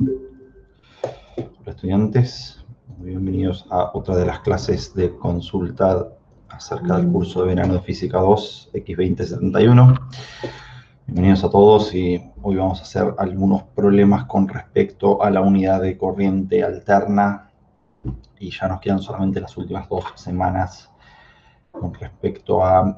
Hola estudiantes, muy bienvenidos a otra de las clases de consulta acerca del curso de verano de Física 2, X2071. Bienvenidos a todos y hoy vamos a hacer algunos problemas con respecto a la unidad de corriente alterna y ya nos quedan solamente las últimas 2 semanas con respecto a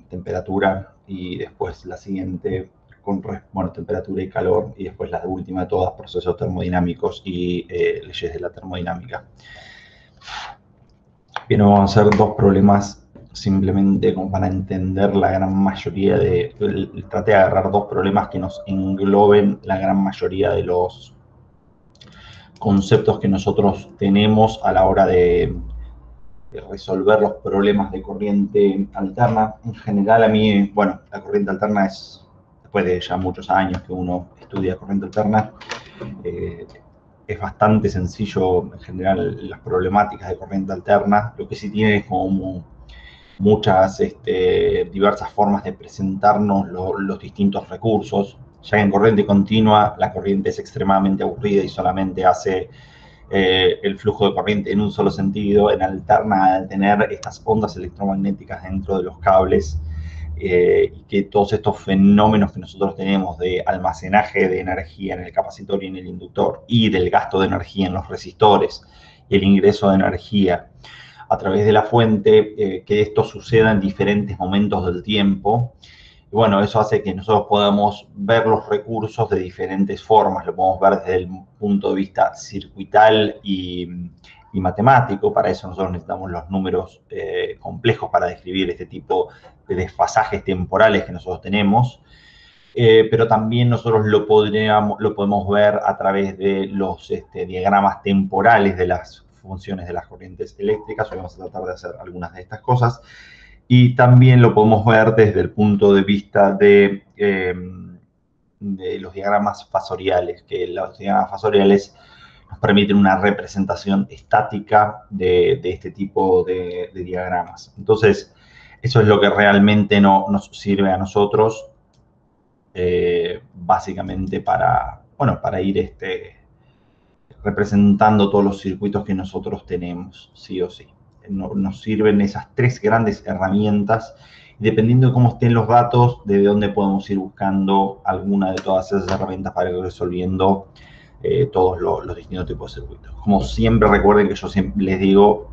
temperatura y después la siguiente con temperatura y calor, y después la última de todas, procesos termodinámicos y leyes de la termodinámica. Bien, vamos a hacer 2 problemas simplemente como para entender la gran mayoría traté de agarrar 2 problemas que nos engloben la gran mayoría de los conceptos que nosotros tenemos a la hora de resolver los problemas de corriente alterna. En general, a mí, bueno, la corriente alterna es, después de ya muchos años que uno estudia corriente alterna, es bastante sencillo en general las problemáticas de corriente alterna. Lo que sí tiene es como muchas diversas formas de presentarnos los distintos recursos. Ya que en corriente continua la corriente es extremadamente aburrida y solamente hace el flujo de corriente en un solo sentido. En alterna, al tener estas ondas electromagnéticas dentro de los cables, y que todos estos fenómenos que nosotros tenemos de almacenaje de energía en el capacitor y en el inductor, y del gasto de energía en los resistores, y el ingreso de energía a través de la fuente, que esto suceda en diferentes momentos del tiempo. Y bueno, eso hace que nosotros podamos ver los recursos de diferentes formas. Lo podemos ver desde el punto de vista circuital y matemático. Para eso nosotros necesitamos los números complejos para describir este tipo de desfasajes temporales que nosotros tenemos. Pero también nosotros lo podemos ver a través de los diagramas temporales de las funciones de las corrientes eléctricas. Hoy vamos a tratar de hacer algunas de estas cosas. Y también lo podemos ver desde el punto de vista de los diagramas fasoriales, que los diagramas fasoriales nos permiten una representación estática de este tipo de diagramas. Entonces, eso es lo que realmente nos sirve a nosotros, básicamente para ir representando todos los circuitos que nosotros tenemos, sí o sí. Nos sirven esas 3 grandes herramientas, y dependiendo de cómo estén los datos, de dónde podemos ir buscando alguna de todas esas herramientas para ir resolviendo todos los distintos tipos de circuitos. Como siempre, recuerden que yo siempre les digo,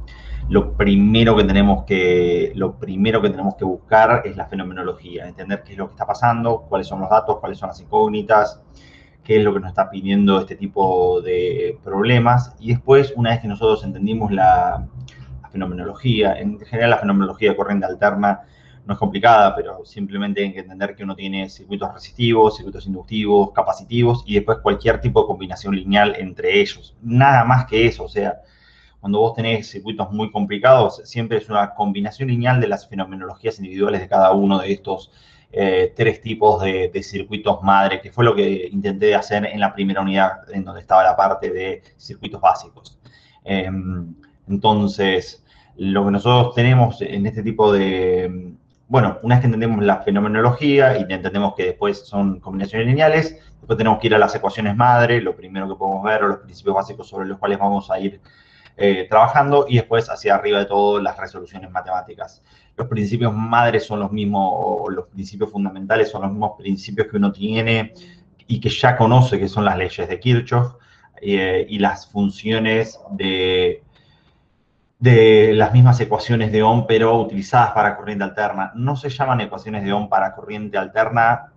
lo primero que tenemos que buscar es la fenomenología, entender qué es lo que está pasando, cuáles son los datos, cuáles son las incógnitas, qué es lo que nos está pidiendo este tipo de problemas. Y después, una vez que nosotros entendimos la fenomenología, en general la fenomenología de corriente alterna no es complicada, pero simplemente hay que entender que uno tiene circuitos resistivos, circuitos inductivos, capacitivos, y después cualquier tipo de combinación lineal entre ellos. Nada más que eso. O sea, cuando vos tenés circuitos muy complicados, siempre es una combinación lineal de las fenomenologías individuales de cada uno de estos 3 tipos de circuitos madre, que fue lo que intenté hacer en la primera unidad, en donde estaba la parte de circuitos básicos. Entonces, lo que nosotros tenemos en este tipo de... Bueno, una vez que entendemos la fenomenología y entendemos que después son combinaciones lineales, después tenemos que ir a las ecuaciones madre, lo primero que podemos ver, o los principios básicos sobre los cuales vamos a ir trabajando, y después hacia arriba de todo las resoluciones matemáticas. Los principios madres son los mismos, o los principios fundamentales son los mismos principios que uno tiene y que ya conoce, que son las leyes de Kirchhoff, y las funciones de las mismas ecuaciones de Ohm, pero utilizadas para corriente alterna. No se llaman ecuaciones de Ohm para corriente alterna,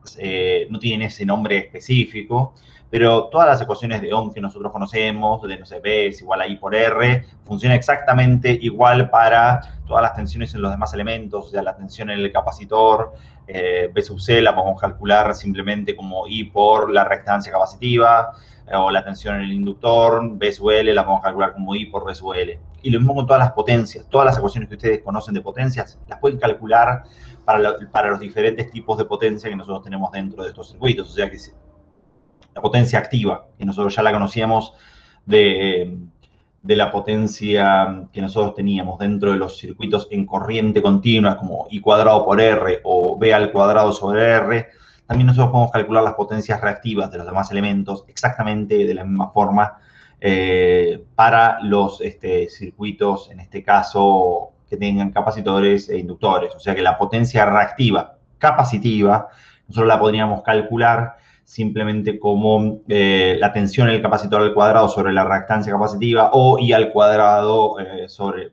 no tienen ese nombre específico, pero todas las ecuaciones de Ohm que nosotros conocemos, de, no sé, B es igual a I por R, funciona exactamente igual para todas las tensiones en los demás elementos. O sea, la tensión en el capacitor, B sub C, la podemos calcular simplemente como I por la reactancia capacitiva, o la tensión en el inductor, B sub L, la podemos calcular como I por B sub L. Y lo mismo con todas las potencias. Todas las ecuaciones que ustedes conocen de potencias, las pueden calcular para los diferentes tipos de potencia que nosotros tenemos dentro de estos circuitos. O sea que la potencia activa, que nosotros ya la conocíamos de la potencia que nosotros teníamos dentro de los circuitos en corriente continua, como I cuadrado por R o B al cuadrado sobre R, también nosotros podemos calcular las potencias reactivas de los demás elementos exactamente de la misma forma para los circuitos, en este caso, que tengan capacitores e inductores. O sea que la potencia reactiva capacitiva, nosotros la podríamos calcular simplemente como la tensión en el capacitor al cuadrado sobre la reactancia capacitiva o I al cuadrado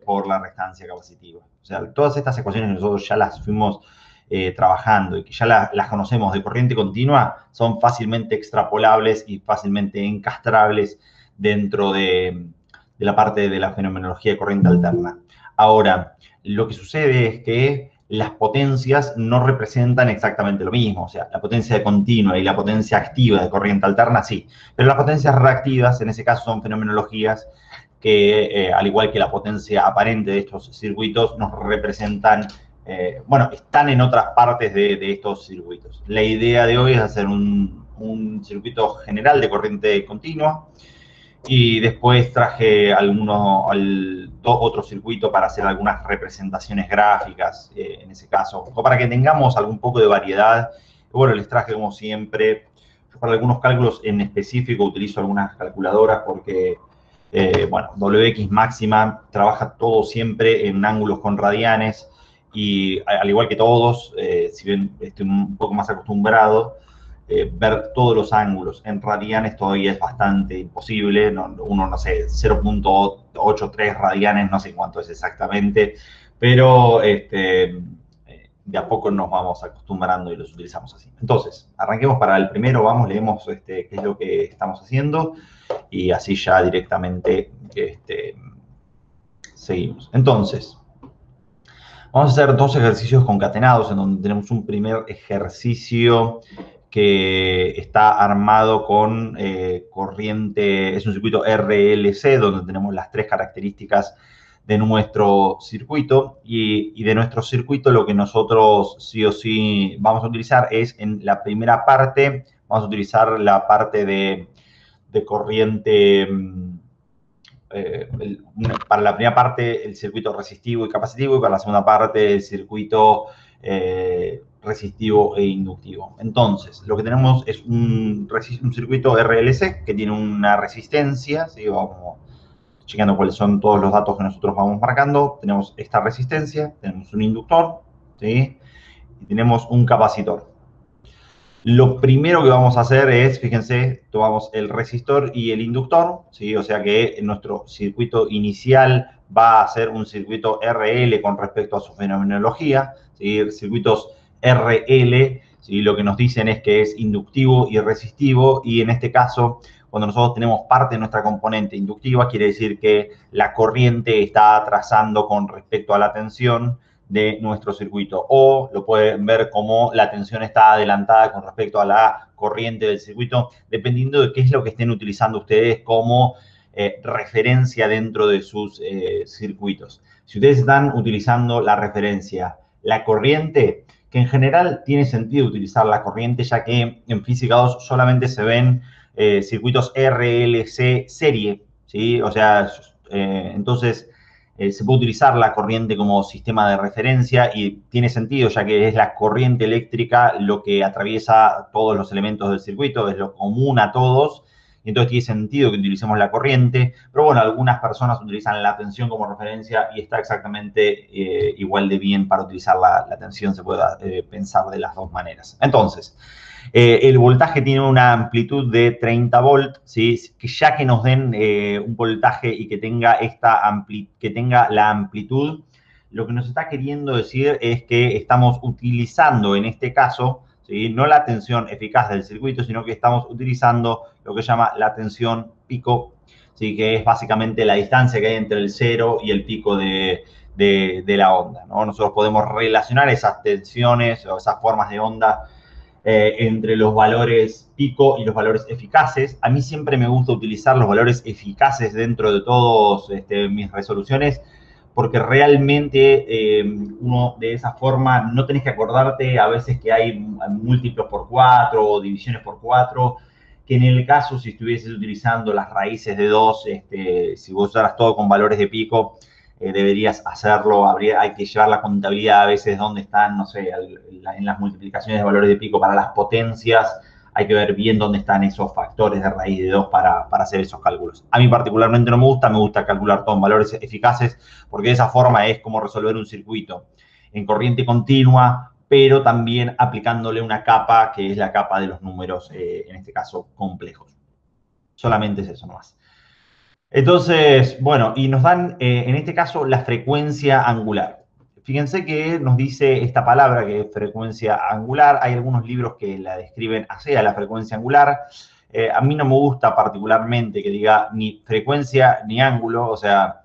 por la reactancia capacitiva. O sea, todas estas ecuaciones nosotros ya las fuimos trabajando y que ya las conocemos de corriente continua, son fácilmente extrapolables y fácilmente encastrables dentro de la parte de la fenomenología de corriente alterna. Ahora, lo que sucede es que las potencias no representan exactamente lo mismo. O sea, la potencia continua y la potencia activa de corriente alterna, sí. Pero las potencias reactivas, en ese caso, son fenomenologías que, al igual que la potencia aparente de estos circuitos, nos representan, bueno, están en otras partes de estos circuitos. La idea de hoy es hacer un circuito general de corriente continua, y después traje otro circuito para hacer algunas representaciones gráficas, en ese caso, o para que tengamos algún poco de variedad. Bueno, les traje como siempre, para algunos cálculos en específico utilizo algunas calculadoras porque, bueno, WX máxima trabaja todo siempre en ángulos con radianes y al igual que todos, si bien estoy un poco más acostumbrado, ver todos los ángulos en radianes todavía es bastante imposible. Uno, no sé, 0.83 radianes, no sé cuánto es exactamente, pero de a poco nos vamos acostumbrando y los utilizamos así. Entonces, arranquemos para el primero, vamos, leemos qué es lo que estamos haciendo y así ya directamente seguimos. Entonces, vamos a hacer dos ejercicios concatenados en donde tenemos un primer ejercicio que está armado con corriente, es un circuito RLC, donde tenemos las tres características de nuestro circuito, y de nuestro circuito lo que nosotros sí o sí vamos a utilizar es, en la primera parte, vamos a utilizar la parte de corriente, para la primera parte el circuito resistivo y capacitivo, y para la segunda parte el circuito resistivo e inductivo. Entonces, lo que tenemos es un circuito RLC que tiene una resistencia, ¿sí? Vamos checando cuáles son todos los datos que nosotros vamos marcando. Tenemos esta resistencia, tenemos un inductor, ¿sí? Y tenemos un capacitor. Lo primero que vamos a hacer es, fíjense, tomamos el resistor y el inductor, ¿sí? O sea que nuestro circuito inicial va a ser un circuito RL con respecto a su fenomenología, ¿sí? Circuitos RL, ¿sí? Lo que nos dicen es que es inductivo y resistivo, y en este caso, cuando nosotros tenemos parte de nuestra componente inductiva, quiere decir que la corriente está atrasando con respecto a la tensión de nuestro circuito, o lo pueden ver como la tensión está adelantada con respecto a la corriente del circuito, dependiendo de qué es lo que estén utilizando ustedes como referencia dentro de sus circuitos. Si ustedes están utilizando la referencia, la corriente, que en general tiene sentido utilizar la corriente, ya que en física 2 solamente se ven circuitos RLC serie, ¿sí? O sea, entonces se puede utilizar la corriente como sistema de referencia y tiene sentido, ya que es la corriente eléctrica lo que atraviesa todos los elementos del circuito, es lo común a todos, y entonces tiene sentido que utilicemos la corriente. Pero bueno, algunas personas utilizan la tensión como referencia y está exactamente igual de bien para utilizar la tensión, se puede pensar de las dos maneras. Entonces, el voltaje tiene una amplitud de 30 volt, ¿sí? Que ya que nos den un voltaje y que tenga la amplitud, lo que nos está queriendo decir es que estamos utilizando en este caso, ¿sí? No la tensión eficaz del circuito, sino que estamos utilizando lo que se llama la tensión pico, ¿sí? Que es básicamente la distancia que hay entre el cero y el pico de la onda, ¿no? Nosotros podemos relacionar esas tensiones o esas formas de onda entre los valores pico y los valores eficaces. A mí siempre me gusta utilizar los valores eficaces dentro de todas mis resoluciones, porque realmente uno de esa forma no tenés que acordarte a veces que hay múltiplos por 4 o divisiones por 4, que en el caso si estuvieses utilizando las raíces de 2, si vos usaras todo con valores de pico, deberías hacerlo, hay que llevar la contabilidad a veces dónde están, no sé, en las multiplicaciones de valores de pico para las potencias, hay que ver bien dónde están esos factores de raíz de 2 para hacer esos cálculos. A mí particularmente no me gusta calcular todo en valores eficaces, porque de esa forma es como resolver un circuito en corriente continua, pero también aplicándole una capa que es la capa de los números, en este caso, complejos. Solamente es eso nomás. Entonces, bueno, y nos dan, en este caso, la frecuencia angular. Fíjense que nos dice esta palabra que es frecuencia angular. Hay algunos libros que la describen así, a la frecuencia angular. A mí no me gusta particularmente que diga ni frecuencia ni ángulo, o sea,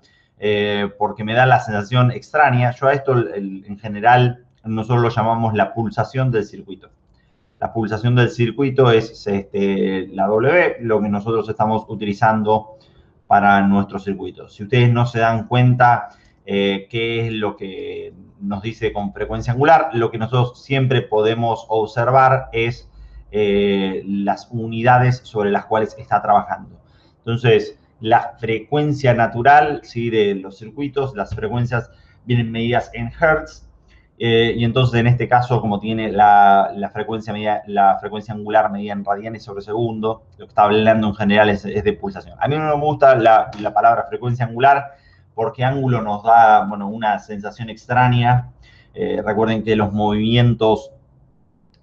porque me da la sensación extraña. Yo a esto, en general, nosotros lo llamamos la pulsación del circuito. La pulsación del circuito es la W, lo que nosotros estamos utilizando para nuestro circuito. Si ustedes no se dan cuenta qué es lo que nos dice con frecuencia angular, lo que nosotros siempre podemos observar es las unidades sobre las cuales está trabajando. Entonces, la frecuencia natural, ¿sí?, de los circuitos, las frecuencias vienen medidas en Hertz, y entonces en este caso, como tiene la frecuencia angular medida en radianes sobre segundo, lo que está hablando en general es de pulsación. A mí no me gusta la palabra frecuencia angular porque ángulo nos da, bueno, una sensación extraña. Recuerden que los movimientos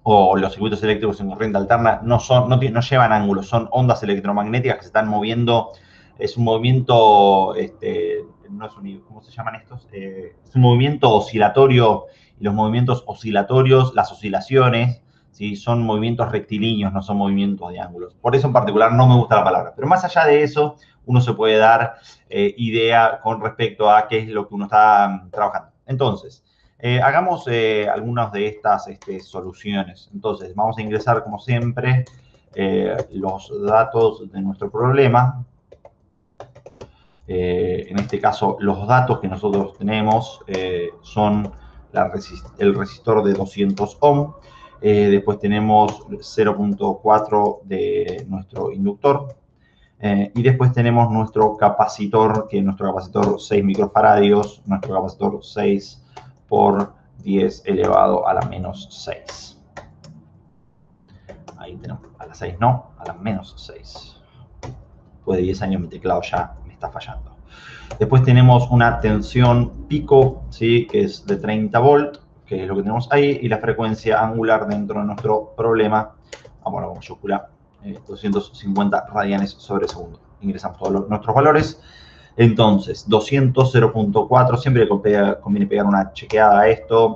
o los circuitos eléctricos en corriente alterna no llevan ángulos, son ondas electromagnéticas que se están moviendo. Es un movimiento, no es ¿cómo se llaman estos? Es un movimiento oscilatorio, y los movimientos oscilatorios, las oscilaciones, ¿sí?, son movimientos rectilíneos, no son movimientos de ángulos. Por eso en particular no me gusta la palabra. Pero más allá de eso, uno se puede dar idea con respecto a qué es lo que uno está trabajando. Entonces, hagamos algunas de estas soluciones. Entonces, vamos a ingresar, como siempre, los datos de nuestro problema. En este caso, los datos que nosotros tenemos son el resistor de 200 ohm. Después tenemos 0.4 de nuestro inductor. Y después tenemos nuestro capacitor, que es nuestro capacitor 6 microfaradios, nuestro capacitor 6 por 10 elevado a la menos 6. Ahí tenemos, a la 6 no, a la menos 6. Después de 10 años mi teclado ya me está fallando. Después tenemos una tensión pico, ¿sí?, que es de 30 volt, que es lo que tenemos ahí, y la frecuencia angular dentro de nuestro problema, vamos a la mayúscula, 250 radianes sobre segundo. Ingresamos todos nuestros valores. Entonces, 200, 0.4, siempre conviene pegar una chequeada a esto.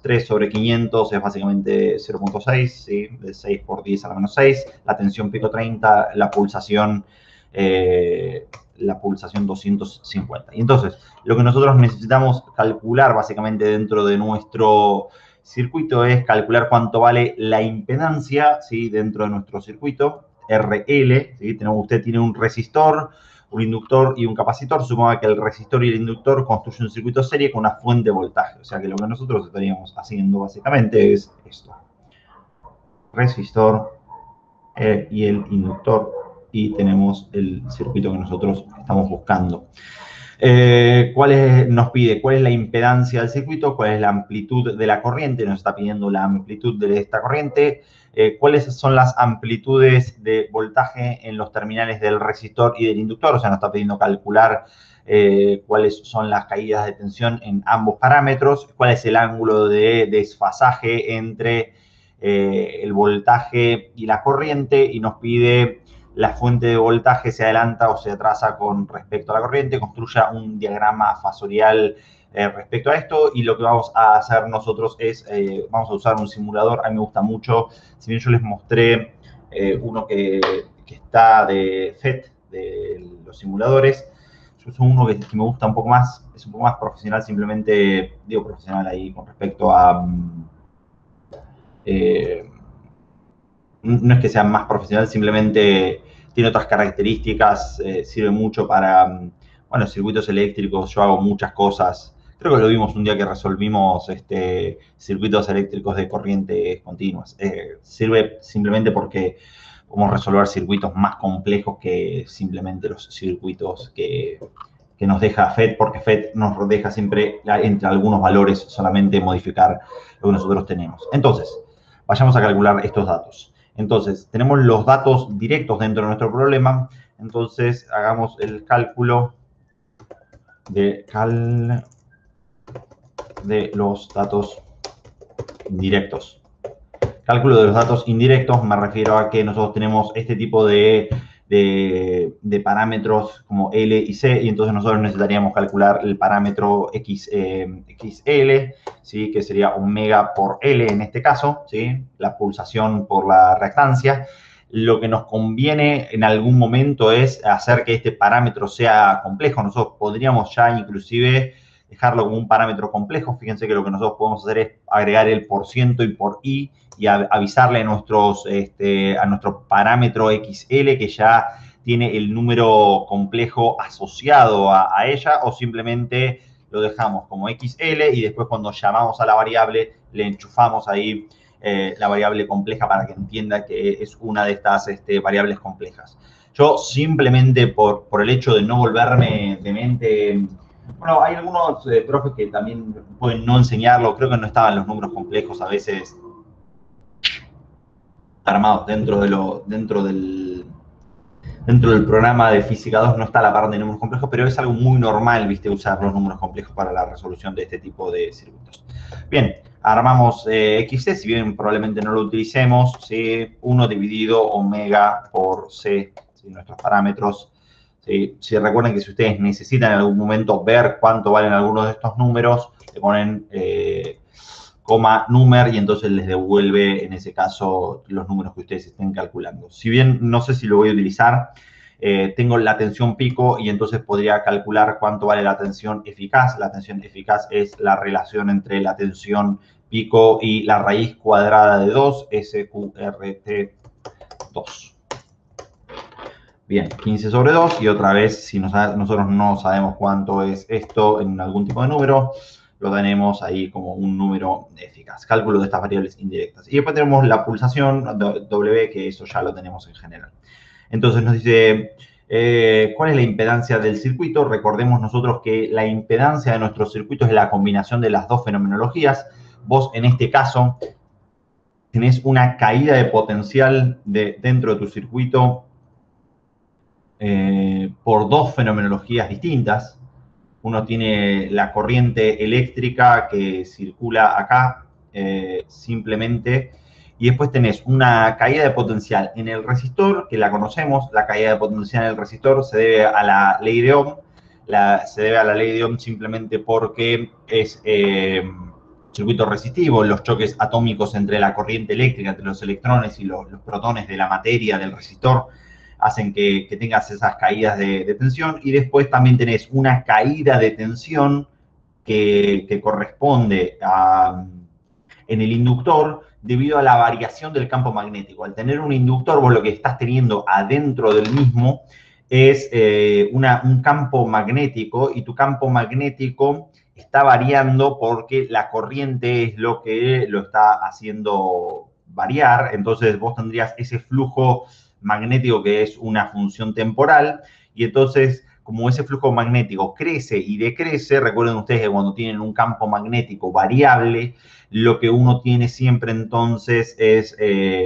3 sobre 500 es básicamente 0.6, ¿sí?, de 6 por 10 a la menos 6. La tensión pico 30, la pulsación 250. Y entonces, lo que nosotros necesitamos calcular básicamente dentro de nuestro circuito es calcular cuánto vale la impedancia, ¿sí?, dentro de nuestro circuito, RL, ¿sí? Usted tiene un resistor, un inductor y un capacitor. Suponga que el resistor y el inductor construyen un circuito serie con una fuente de voltaje. O sea que lo que nosotros estaríamos haciendo básicamente es esto. Resistor y el inductor, y tenemos el circuito que nosotros estamos buscando. Nos pide cuál es la impedancia del circuito, cuál es la amplitud de la corriente, nos está pidiendo la amplitud de esta corriente, cuáles son las amplitudes de voltaje en los terminales del resistor y del inductor, o sea, nos está pidiendo calcular cuáles son las caídas de tensión en ambos parámetros, cuál es el ángulo de desfasaje entre el voltaje y la corriente, y nos pide la fuente de voltaje se adelanta o se atrasa con respecto a la corriente, construya un diagrama fasorial respecto a esto, y lo que vamos a hacer nosotros es, vamos a usar un simulador. A mí me gusta mucho, si bien yo les mostré uno que está de FET, de los simuladores, yo uso uno que me gusta un poco más, es un poco más profesional, simplemente digo profesional ahí con respecto a... no es que sea más profesional, simplemente tiene otras características, sirve mucho para, bueno, circuitos eléctricos. Yo hago muchas cosas. Creo que lo vimos un día que resolvimos circuitos eléctricos de corrientes continuas. Sirve simplemente porque podemos resolver circuitos más complejos que simplemente los circuitos que que nos deja FET, porque FET nos deja siempre entre algunos valores solamente modificar lo que nosotros tenemos. Entonces, vayamos a calcular estos datos. Entonces, tenemos los datos directos dentro de nuestro problema. Entonces, hagamos el cálculo de los datos indirectos. Cálculo de los datos indirectos me refiero a que nosotros tenemos este tipo de parámetros como L y C, y entonces nosotros necesitaríamos calcular el parámetro XL, ¿sí? Que sería omega por L en este caso, ¿sí? La pulsación por la reactancia. Lo que nos conviene en algún momento es hacer que este parámetro sea complejo. Nosotros podríamos ya inclusive dejarlo como un parámetro complejo. Fíjense que lo que nosotros podemos hacer es agregar el % y por i y avisarle a nuestro parámetro XL que ya tiene el número complejo asociado a ella, o simplemente lo dejamos como XL y después cuando llamamos a la variable le enchufamos ahí la variable compleja para que entienda que es una de estas variables complejas. Yo simplemente por el hecho de no volverme de mente... Bueno, hay algunos profes que también pueden no enseñarlo. Creo que no estaban los números complejos a veces armados dentro del programa de Física 2, no está la parte de números complejos, pero es algo muy normal, ¿viste? Usar los números complejos para la resolución de este tipo de circuitos. Bien, armamos XC, si bien probablemente no lo utilicemos, ¿sí? 1 dividido omega por C, ¿sí? Nuestros parámetros. ¿Sí? Si recuerden que si ustedes necesitan en algún momento ver cuánto valen algunos de estos números, le ponen coma numer y entonces les devuelve en ese caso los números que ustedes estén calculando. Si bien no sé si lo voy a utilizar, tengo la tensión pico y entonces podría calcular cuánto vale la tensión eficaz. La tensión eficaz es la relación entre la tensión pico y la raíz cuadrada de 2, SQRT2. Bien, 15 sobre 2 y otra vez, si nosotros no sabemos cuánto es esto en algún tipo de número, lo tenemos ahí como un número eficaz. Cálculo de estas variables indirectas. Y después tenemos la pulsación W, que eso ya lo tenemos en general. Entonces nos dice, ¿cuál es la impedancia del circuito? Recordemos nosotros que la impedancia de nuestro circuito es la combinación de las dos fenomenologías. Vos, en este caso, tenés una caída de potencial dentro de tu circuito por dos fenomenologías distintas. Uno tiene la corriente eléctrica que circula acá simplemente, y después tenés una caída de potencial en el resistor, que la conocemos. La caída de potencial en el resistor se debe a la ley de Ohm. Se debe a la ley de Ohm simplemente porque es circuito resistivo. Los choques atómicos entre la corriente eléctrica, entre los electrones y los protones de la materia del resistor, hacen que tengas esas caídas de tensión. Y después también tenés una caída de tensión que corresponde en el inductor debido a la variación del campo magnético. Al tener un inductor, vos lo que estás teniendo adentro del mismo es un campo magnético, y tu campo magnético está variando porque la corriente es lo que lo está haciendo variar. Entonces vos tendrías ese flujo magnético que es una función temporal, y entonces como ese flujo magnético crece y decrece, recuerden ustedes que cuando tienen un campo magnético variable, lo que uno tiene siempre entonces es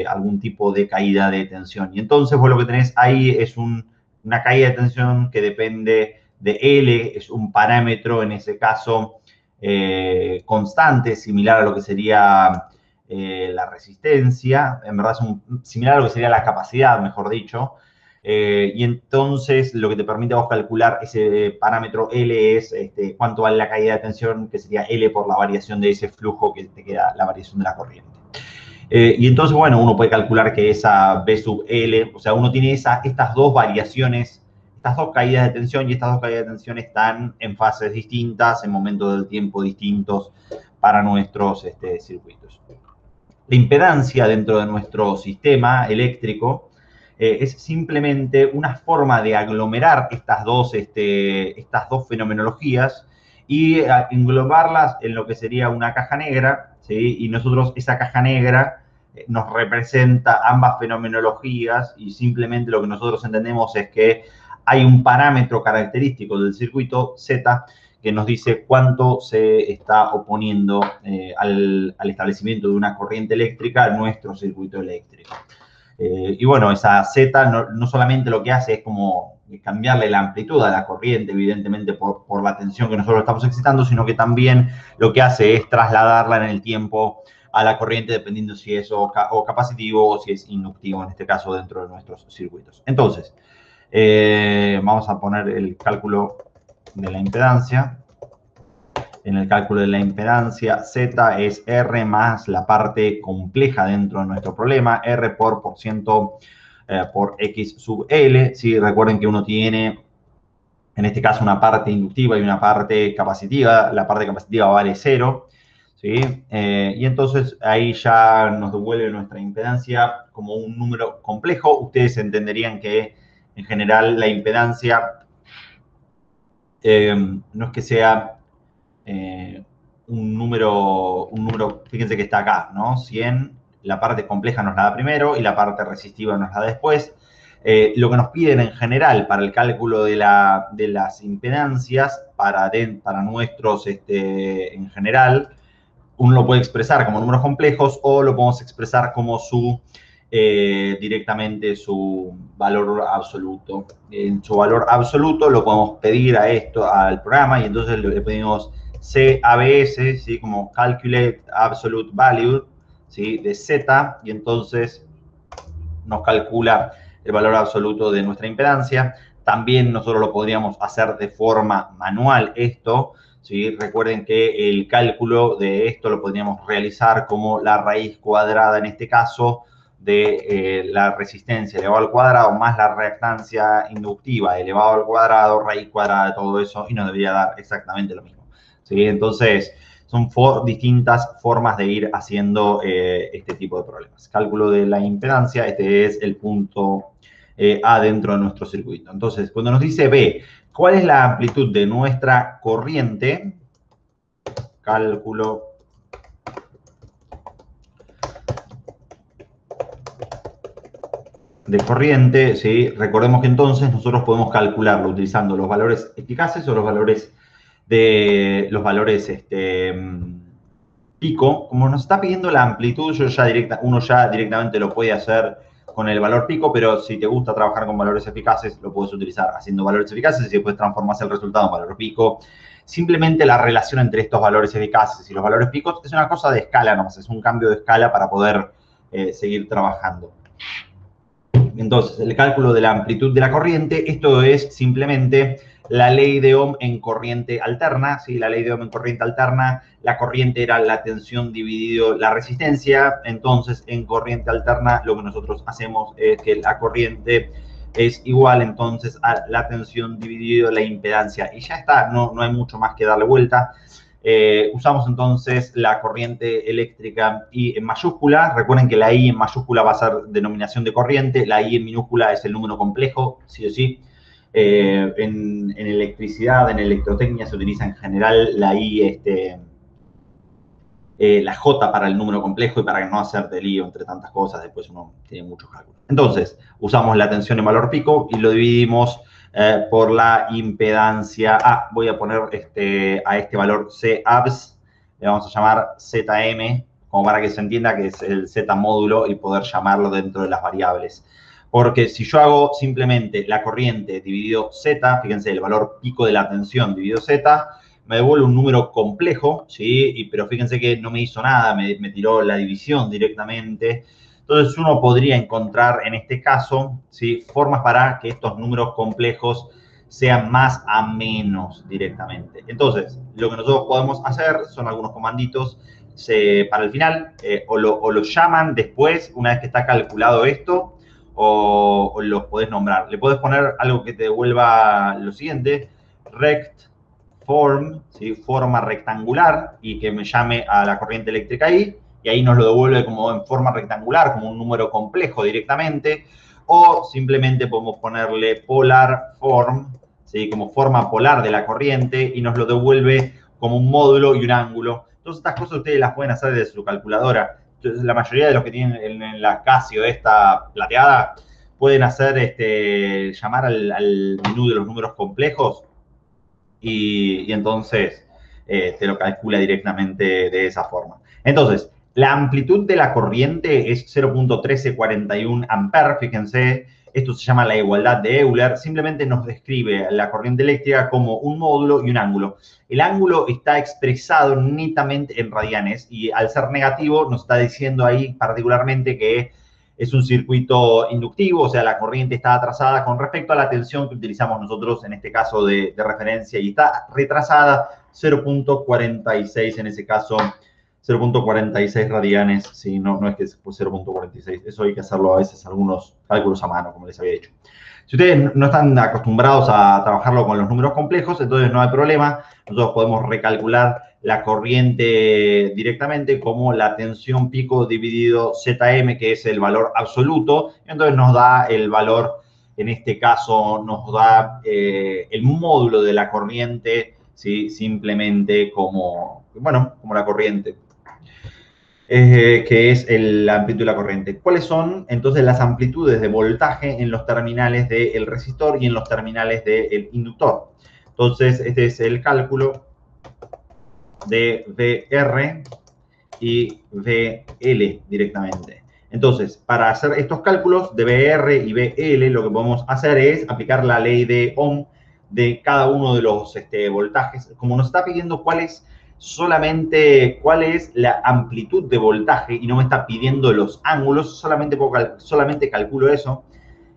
algún tipo de caída de tensión. Y entonces vos lo que tenés ahí es una caída de tensión que depende de L, es un parámetro en ese caso constante, similar a lo que sería la resistencia, en verdad es similar a lo que sería la capacidad, mejor dicho. Y entonces lo que te permite a vos calcular ese parámetro L es cuánto vale la caída de tensión, que sería L por la variación de ese flujo que te queda, la variación de la corriente. Y entonces, bueno, uno puede calcular que esa B sub L, o sea, uno tiene estas dos variaciones, estas dos caídas de tensión, y estas dos caídas de tensión están en fases distintas, en momentos del tiempo distintos para nuestros circuitos. La impedancia dentro de nuestro sistema eléctrico es simplemente una forma de aglomerar estas dos fenomenologías y englobarlas en lo que sería una caja negra, ¿sí? Y nosotros esa caja negra nos representa ambas fenomenologías, y simplemente lo que nosotros entendemos es que hay un parámetro característico del circuito Z que nos dice cuánto se está oponiendo al establecimiento de una corriente eléctrica a nuestro circuito eléctrico. Y bueno, esa Z no solamente lo que hace es como cambiarle la amplitud a la corriente, evidentemente por la tensión que nosotros estamos excitando, sino que también lo que hace es trasladarla en el tiempo a la corriente, dependiendo si es o capacitivo o si es inductivo, en este caso, dentro de nuestros circuitos. Entonces, vamos a poner el cálculo de la impedancia. En el cálculo de la impedancia, Z es R más la parte compleja dentro de nuestro problema, R por ciento por X sub L. ¿Sí? Recuerden que uno tiene, en este caso, una parte inductiva y una parte capacitiva. La parte capacitiva vale 0. ¿Sí? Y entonces ahí ya nos devuelve nuestra impedancia como un número complejo. Ustedes entenderían que, en general, la impedancia no es que sea un número, fíjense que está acá, ¿no? 100, la parte compleja nos la da primero y la parte resistiva nos la da después. Lo que nos piden en general para el cálculo de las impedancias, para nuestros, en general, uno lo puede expresar como números complejos o lo podemos expresar como directamente su valor absoluto. En su valor absoluto lo podemos pedir al programa, y entonces le pedimos CABS, ¿sí? Como Calculate Absolute Value, ¿sí? De Z, y entonces nos calcula el valor absoluto de nuestra impedancia. También nosotros lo podríamos hacer de forma manual esto, ¿sí? Recuerden que el cálculo de esto lo podríamos realizar como la raíz cuadrada, en este caso, de la resistencia elevado al cuadrado más la reactancia inductiva elevado al cuadrado, raíz cuadrada de todo eso, y nos debería dar exactamente lo mismo. ¿Sí? Entonces, son distintas formas de ir haciendo este tipo de problemas. Cálculo de la impedancia, este es el punto A dentro de nuestro circuito. Entonces, cuando nos dice B, ¿cuál es la amplitud de nuestra corriente? Cálculo de corriente, ¿sí? Recordemos que entonces nosotros podemos calcularlo utilizando los valores eficaces o los valores pico. Como nos está pidiendo la amplitud, uno ya directamente lo puede hacer con el valor pico, pero si te gusta trabajar con valores eficaces, lo puedes utilizar haciendo valores eficaces y después transformas el resultado en valor pico. Simplemente la relación entre estos valores eficaces y los valores picos es una cosa de escala nomás, es un cambio de escala para poder seguir trabajando. Entonces, el cálculo de la amplitud de la corriente, esto es simplemente la ley de Ohm en corriente alterna, ¿sí? La ley de Ohm en corriente alterna, la corriente era la tensión dividido la resistencia. Entonces, en corriente alterna lo que nosotros hacemos es que la corriente es igual entonces a la tensión dividido la impedancia. Y ya está, no hay mucho más que darle vuelta. Usamos entonces la corriente eléctrica I en mayúscula. Recuerden que la I en mayúscula va a ser denominación de corriente, la I en minúscula es el número complejo, sí o sí. En electricidad, en electrotecnia se utiliza en general la I, la J para el número complejo, y para no hacerte lío entre tantas cosas, después uno tiene muchos cálculos. Entonces, usamos la tensión en valor pico y lo dividimos por la impedancia. Voy a poner a este valor CABS, le vamos a llamar ZM, como para que se entienda que es el Z módulo y poder llamarlo dentro de las variables. Porque si yo hago simplemente la corriente dividido Z, fíjense, el valor pico de la tensión dividido Z, me devuelve un número complejo, ¿sí? Pero fíjense que no me hizo nada, me tiró la división directamente. Entonces, uno podría encontrar, en este caso, ¿sí?, formas para que estos números complejos sean más a menos directamente. Entonces, lo que nosotros podemos hacer son algunos comanditos para el final, o lo llaman después, una vez que está calculado esto, o los podés nombrar. Le podés poner algo que te devuelva lo siguiente: rect form, ¿sí?, forma rectangular, y que me llame a la corriente eléctrica ahí, y ahí nos lo devuelve como en forma rectangular, como un número complejo directamente. O simplemente podemos ponerle polar form, ¿sí?, como forma polar de la corriente, y nos lo devuelve como un módulo y un ángulo. Entonces, estas cosas ustedes las pueden hacer desde su calculadora. Entonces, la mayoría de los que tienen en la Casio esta plateada pueden hacer, llamar al menú de los números complejos y entonces te lo calcula directamente de esa forma. Entonces, la amplitud de la corriente es 0.1341 amperes, fíjense. Esto se llama la igualdad de Euler. Simplemente nos describe la corriente eléctrica como un módulo y un ángulo. El ángulo está expresado netamente en radianes y al ser negativo nos está diciendo ahí particularmente que es un circuito inductivo, o sea, la corriente está atrasada con respecto a la tensión que utilizamos nosotros en este caso de referencia y está retrasada 0.46 en ese caso. 0.46 radianes, sí, no es que es 0.46, eso hay que hacerlo a veces algunos cálculos a mano, como les había dicho. Si ustedes no están acostumbrados a trabajarlo con los números complejos, entonces no hay problema, nosotros podemos recalcular la corriente directamente como la tensión pico dividido Zm, que es el valor absoluto, entonces nos da el valor, en este caso nos da el módulo de la corriente, ¿sí? Simplemente como, bueno, como la corriente. Que es la amplitud de la corriente. ¿Cuáles son entonces las amplitudes de voltaje en los terminales del resistor y en los terminales del inductor? Entonces, este es el cálculo de VR y VL directamente. Entonces, para hacer estos cálculos de VR y VL, lo que podemos hacer es aplicar la ley de Ohm de cada uno de los voltajes. Como nos está pidiendo cuál es la amplitud de voltaje y no me está pidiendo los ángulos, solamente calculo eso.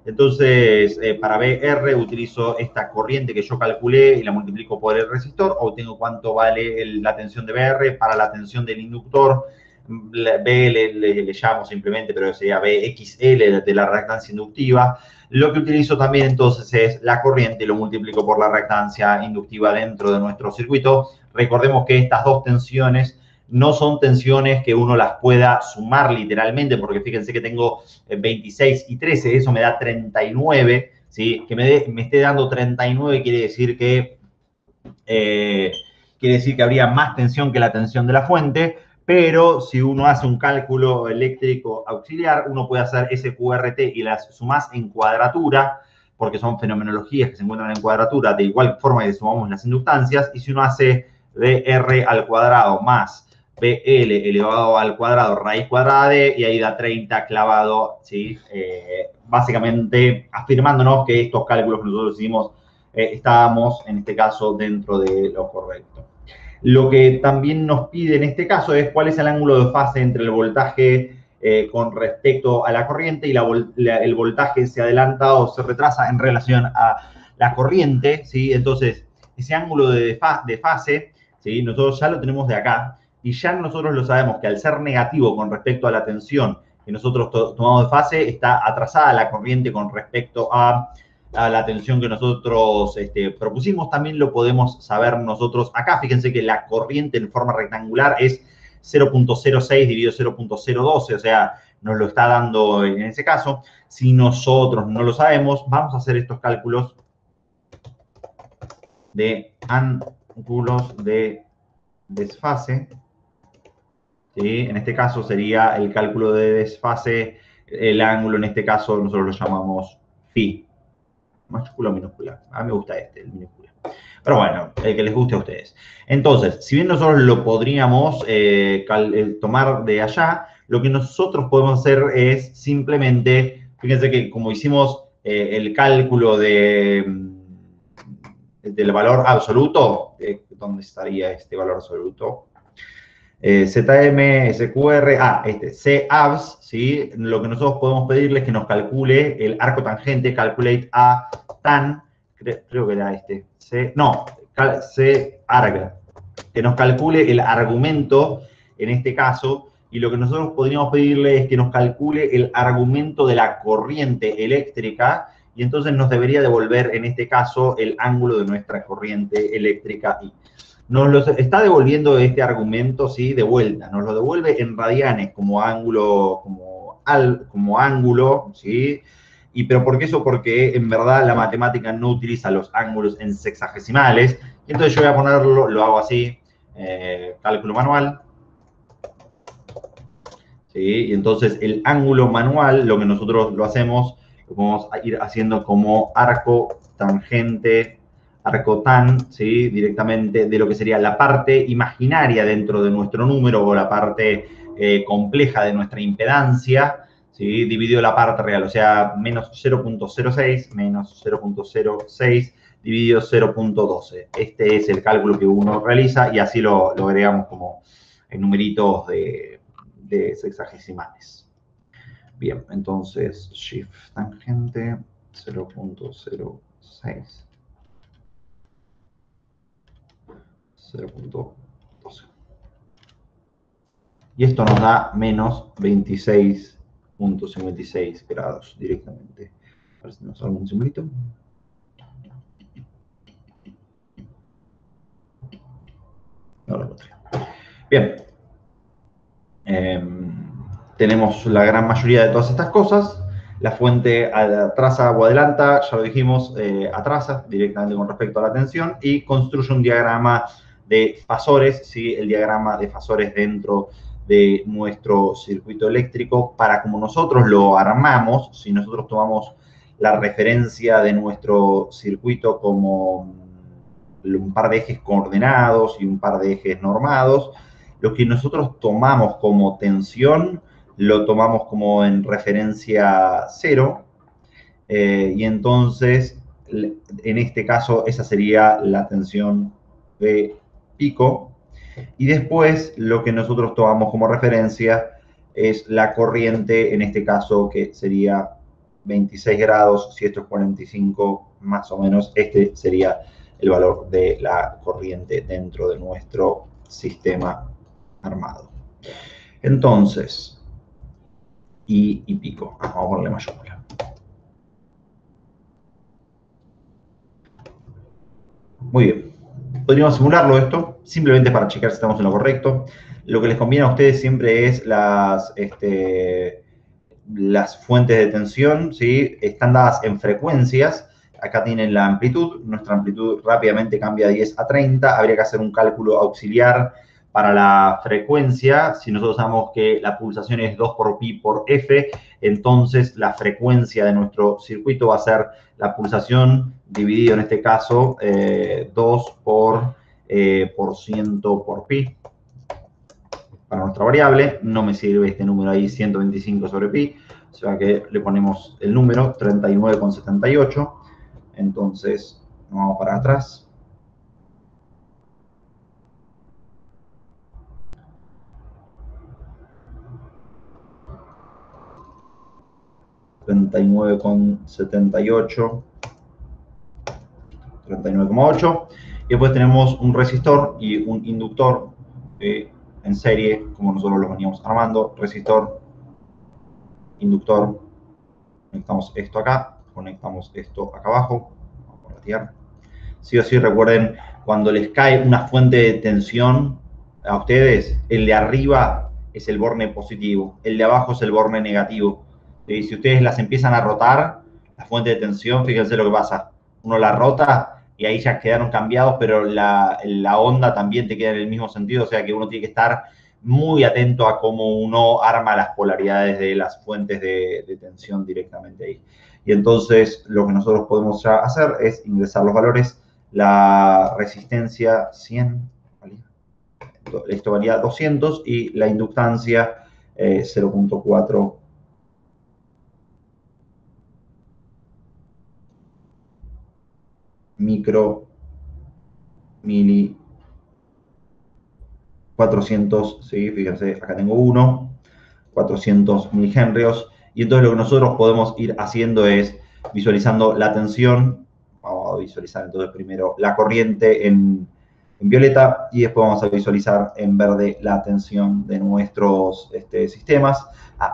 Entonces, para VR utilizo esta corriente que yo calculé y la multiplico por el resistor, obtengo cuánto vale la tensión de VR. Para la tensión del inductor, B le llamo simplemente, pero sería BXL de la reactancia inductiva. Lo que utilizo también entonces es la corriente y lo multiplico por la reactancia inductiva dentro de nuestro circuito. Recordemos que estas dos tensiones no son tensiones que uno las pueda sumar literalmente, porque fíjense que tengo 26 y 13, eso me da 39, ¿sí? Que me esté dando 39 quiere decir que habría más tensión que la tensión de la fuente, pero si uno hace un cálculo eléctrico auxiliar, uno puede hacer SQRT y las sumas en cuadratura, porque son fenomenologías que se encuentran en cuadratura, de igual forma que sumamos las inductancias, y si uno hace VR al cuadrado más BL elevado al cuadrado raíz cuadrada de, y ahí da 30 clavado, ¿sí? Básicamente afirmándonos que estos cálculos que nosotros hicimos estábamos, en este caso, dentro de lo correcto. Lo que también nos pide en este caso es cuál es el ángulo de fase entre el voltaje con respecto a la corriente y el voltaje se adelanta o se retrasa en relación a la corriente, ¿sí? Entonces, ese ángulo de fase, ¿sí? Nosotros ya lo tenemos de acá y ya nosotros lo sabemos que al ser negativo con respecto a la tensión que nosotros tomamos de fase, está atrasada la corriente con respecto a la tensión que nosotros propusimos. También lo podemos saber nosotros acá. Fíjense que la corriente en forma rectangular es 0.06 dividido 0.012, o sea, nos lo está dando en ese caso. Si nosotros no lo sabemos, vamos a hacer estos cálculos de ángulos de desfase. ¿Sí? En este caso sería el cálculo de desfase, el ángulo en este caso nosotros lo llamamos phi. Mayúscula o minúscula. A mí me gusta el minúscula. Pero bueno, el que les guste a ustedes. Entonces, si bien nosotros lo podríamos tomar de allá, lo que nosotros podemos hacer es simplemente, fíjense que como hicimos el cálculo del valor absoluto, ¿dónde estaría este valor absoluto? ZM, SQR, CABS, ¿sí? Lo que nosotros podemos pedirle es que nos calcule el arco tangente, calculate a tan, creo que era CARG, que nos calcule el argumento, en este caso, y lo que nosotros podríamos pedirle es que nos calcule el argumento de la corriente eléctrica, y entonces nos debería devolver, en este caso, el ángulo de nuestra corriente eléctrica I. Nos lo está devolviendo este argumento, ¿sí? De vuelta, nos lo devuelve en radianes como ángulo, ¿sí? ¿Pero por qué eso? Porque en verdad la matemática no utiliza los ángulos en sexagesimales. Entonces yo voy a ponerlo, lo hago así, cálculo manual. ¿Sí? Y entonces el ángulo manual, lo que nosotros lo hacemos Lo podemos ir haciendo como arco, tangente, arco tan, ¿sí? Directamente de lo que sería la parte imaginaria dentro de nuestro número o la parte compleja de nuestra impedancia, ¿sí? Dividido la parte real, o sea, menos 0.06 menos 0.06 dividido 0.12. Este es el cálculo que uno realiza y así lo agregamos como en numeritos de sexagesimales. Bien, entonces shift tangente 0.06 0.12. Y esto nos da menos 26.56 grados directamente. A ver si nos sale un simbolito. No lo encontré. Bien. Tenemos la gran mayoría de todas estas cosas. La fuente atrasa o adelanta, ya lo dijimos, atrasa directamente con respecto a la tensión y construye un diagrama de fasores, ¿sí? El diagrama de fasores dentro de nuestro circuito eléctrico para como nosotros lo armamos, si nosotros tomamos la referencia de nuestro circuito como un par de ejes coordenados y un par de ejes normados, lo que nosotros tomamos como tensión lo tomamos como en referencia 0, y entonces en este caso esa sería la tensión de pico, y después lo que nosotros tomamos como referencia es la corriente, en este caso que sería 26 grados, si esto es 45 más o menos, este sería el valor de la corriente dentro de nuestro sistema armado. Entonces, y pico, vamos a ponerle mayúscula. Muy bien. Podríamos simularlo esto, simplemente para checar si estamos en lo correcto. Lo que les conviene a ustedes siempre es las fuentes de tensión, ¿sí? Están dadas en frecuencias. Acá tienen la amplitud. Nuestra amplitud rápidamente cambia de 10 a 30. Habría que hacer un cálculo auxiliar para la frecuencia. Si nosotros sabemos que la pulsación es 2 por pi por f, entonces la frecuencia de nuestro circuito va a ser la pulsación dividido en este caso 2 por ciento por pi. Para nuestra variable no me sirve este número ahí, 125 sobre pi, o sea que le ponemos el número 39,78. Entonces nos vamos para atrás. $39,78, 39,8. Y después tenemos un resistor y un inductor en serie, como nosotros los veníamos armando. Resistor, inductor, conectamos esto acá, conectamos esto acá abajo. Vamos a retirar. Sí o sí, recuerden, cuando les cae una fuente de tensión a ustedes, el de arriba es el borne positivo, el de abajo es el borne negativo. Y si ustedes las empiezan a rotar, la fuente de tensión, fíjense lo que pasa. Uno la rota y ahí ya quedaron cambiados, pero la onda también te queda en el mismo sentido, o sea que uno tiene que estar muy atento a cómo uno arma las polaridades de las fuentes de tensión directamente ahí. Y entonces lo que nosotros podemos ya hacer es ingresar los valores. La resistencia 100, esto valía 200, y la inductancia 0.4 micro mili 400, ¿sí? Fíjense, acá tengo 400 milihenrios, y entonces lo que nosotros podemos ir haciendo es visualizando la tensión. Vamos a visualizar entonces primero la corriente en violeta y después vamos a visualizar en verde la tensión de nuestros sistemas.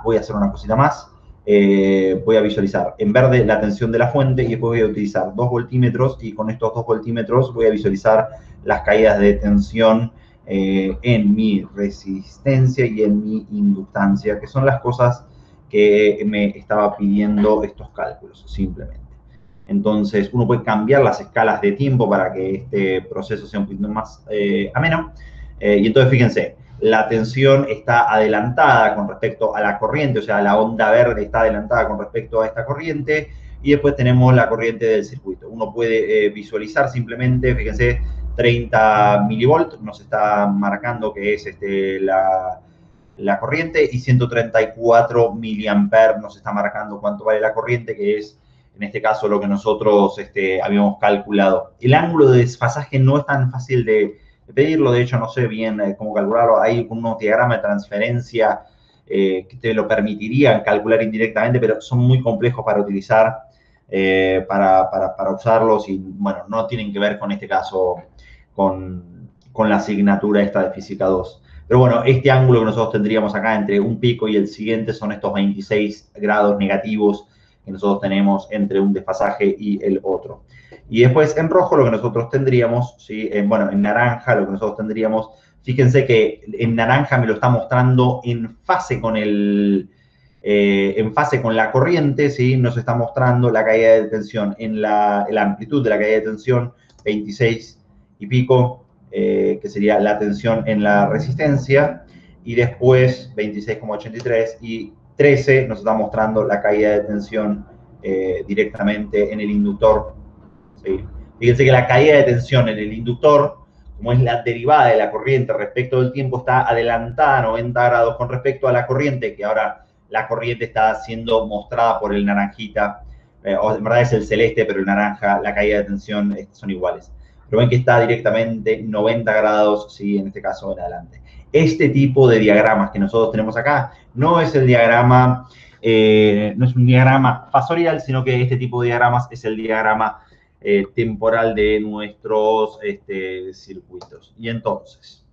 Voy a hacer una cosita más. Voy a visualizar en verde la tensión de la fuente y después voy a utilizar 2 voltímetros, y con estos 2 voltímetros voy a visualizar las caídas de tensión en mi resistencia y en mi inductancia, que son las cosas que me estaba pidiendo estos cálculos, simplemente. Entonces, uno puede cambiar las escalas de tiempo para que este proceso sea un poquito más ameno. Y entonces, fíjense, la tensión está adelantada con respecto a la corriente, o sea, la onda verde está adelantada con respecto a esta corriente, y después tenemos la corriente del circuito. Uno puede visualizar simplemente, fíjense, 30 milivolts nos está marcando que es la corriente, y 134 miliamperes nos está marcando cuánto vale la corriente, que es en este caso lo que nosotros habíamos calculado. El ángulo de desfasaje no es tan fácil de pedirlo, de hecho no sé bien cómo calcularlo. Hay unos diagramas de transferencia que te lo permitirían calcular indirectamente, pero son muy complejos para utilizar, para usarlos, y bueno, no tienen que ver con este caso, con la asignatura esta de Física 2. Pero bueno, este ángulo que nosotros tendríamos acá entre un pico y el siguiente son estos 26 grados negativos que nosotros tenemos entre un desfasaje y el otro. Y después en rojo lo que nosotros tendríamos, ¿sí? Bueno, en naranja lo que nosotros tendríamos, fíjense que en naranja me lo está mostrando en fase con la corriente, ¿sí? Nos está mostrando la caída de tensión en la amplitud de la caída de tensión, 26 y pico, que sería la tensión en la resistencia, y después 26,83 y 13 nos está mostrando la caída de tensión directamente en el inductor. ¿Sí? Fíjense que la caída de tensión en el inductor, como es la derivada de la corriente respecto del tiempo, está adelantada a 90 grados con respecto a la corriente, que ahora la corriente está siendo mostrada por el naranjita, o en verdad es el celeste, pero el naranja, la caída de tensión son iguales. Pero ven que está directamente 90 grados, ¿sí? En este caso en adelante. Este tipo de diagramas que nosotros tenemos acá no es el diagrama, no es un diagrama fasorial, sino que este tipo de diagramas es el diagrama temporal de nuestros circuitos. Y entonces,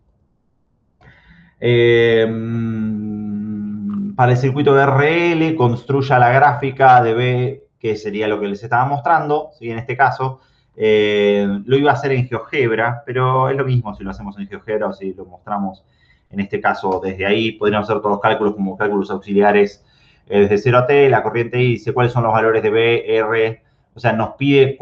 para el circuito de RL, construya la gráfica de B, que sería lo que les estaba mostrando, ¿sí? En este caso, lo iba a hacer en GeoGebra, pero es lo mismo si lo hacemos en GeoGebra o si lo mostramos en este caso desde ahí. Podríamos hacer todos los cálculos como cálculos auxiliares desde 0 a t. La corriente I dice cuáles son los valores de B, R. O sea, nos pide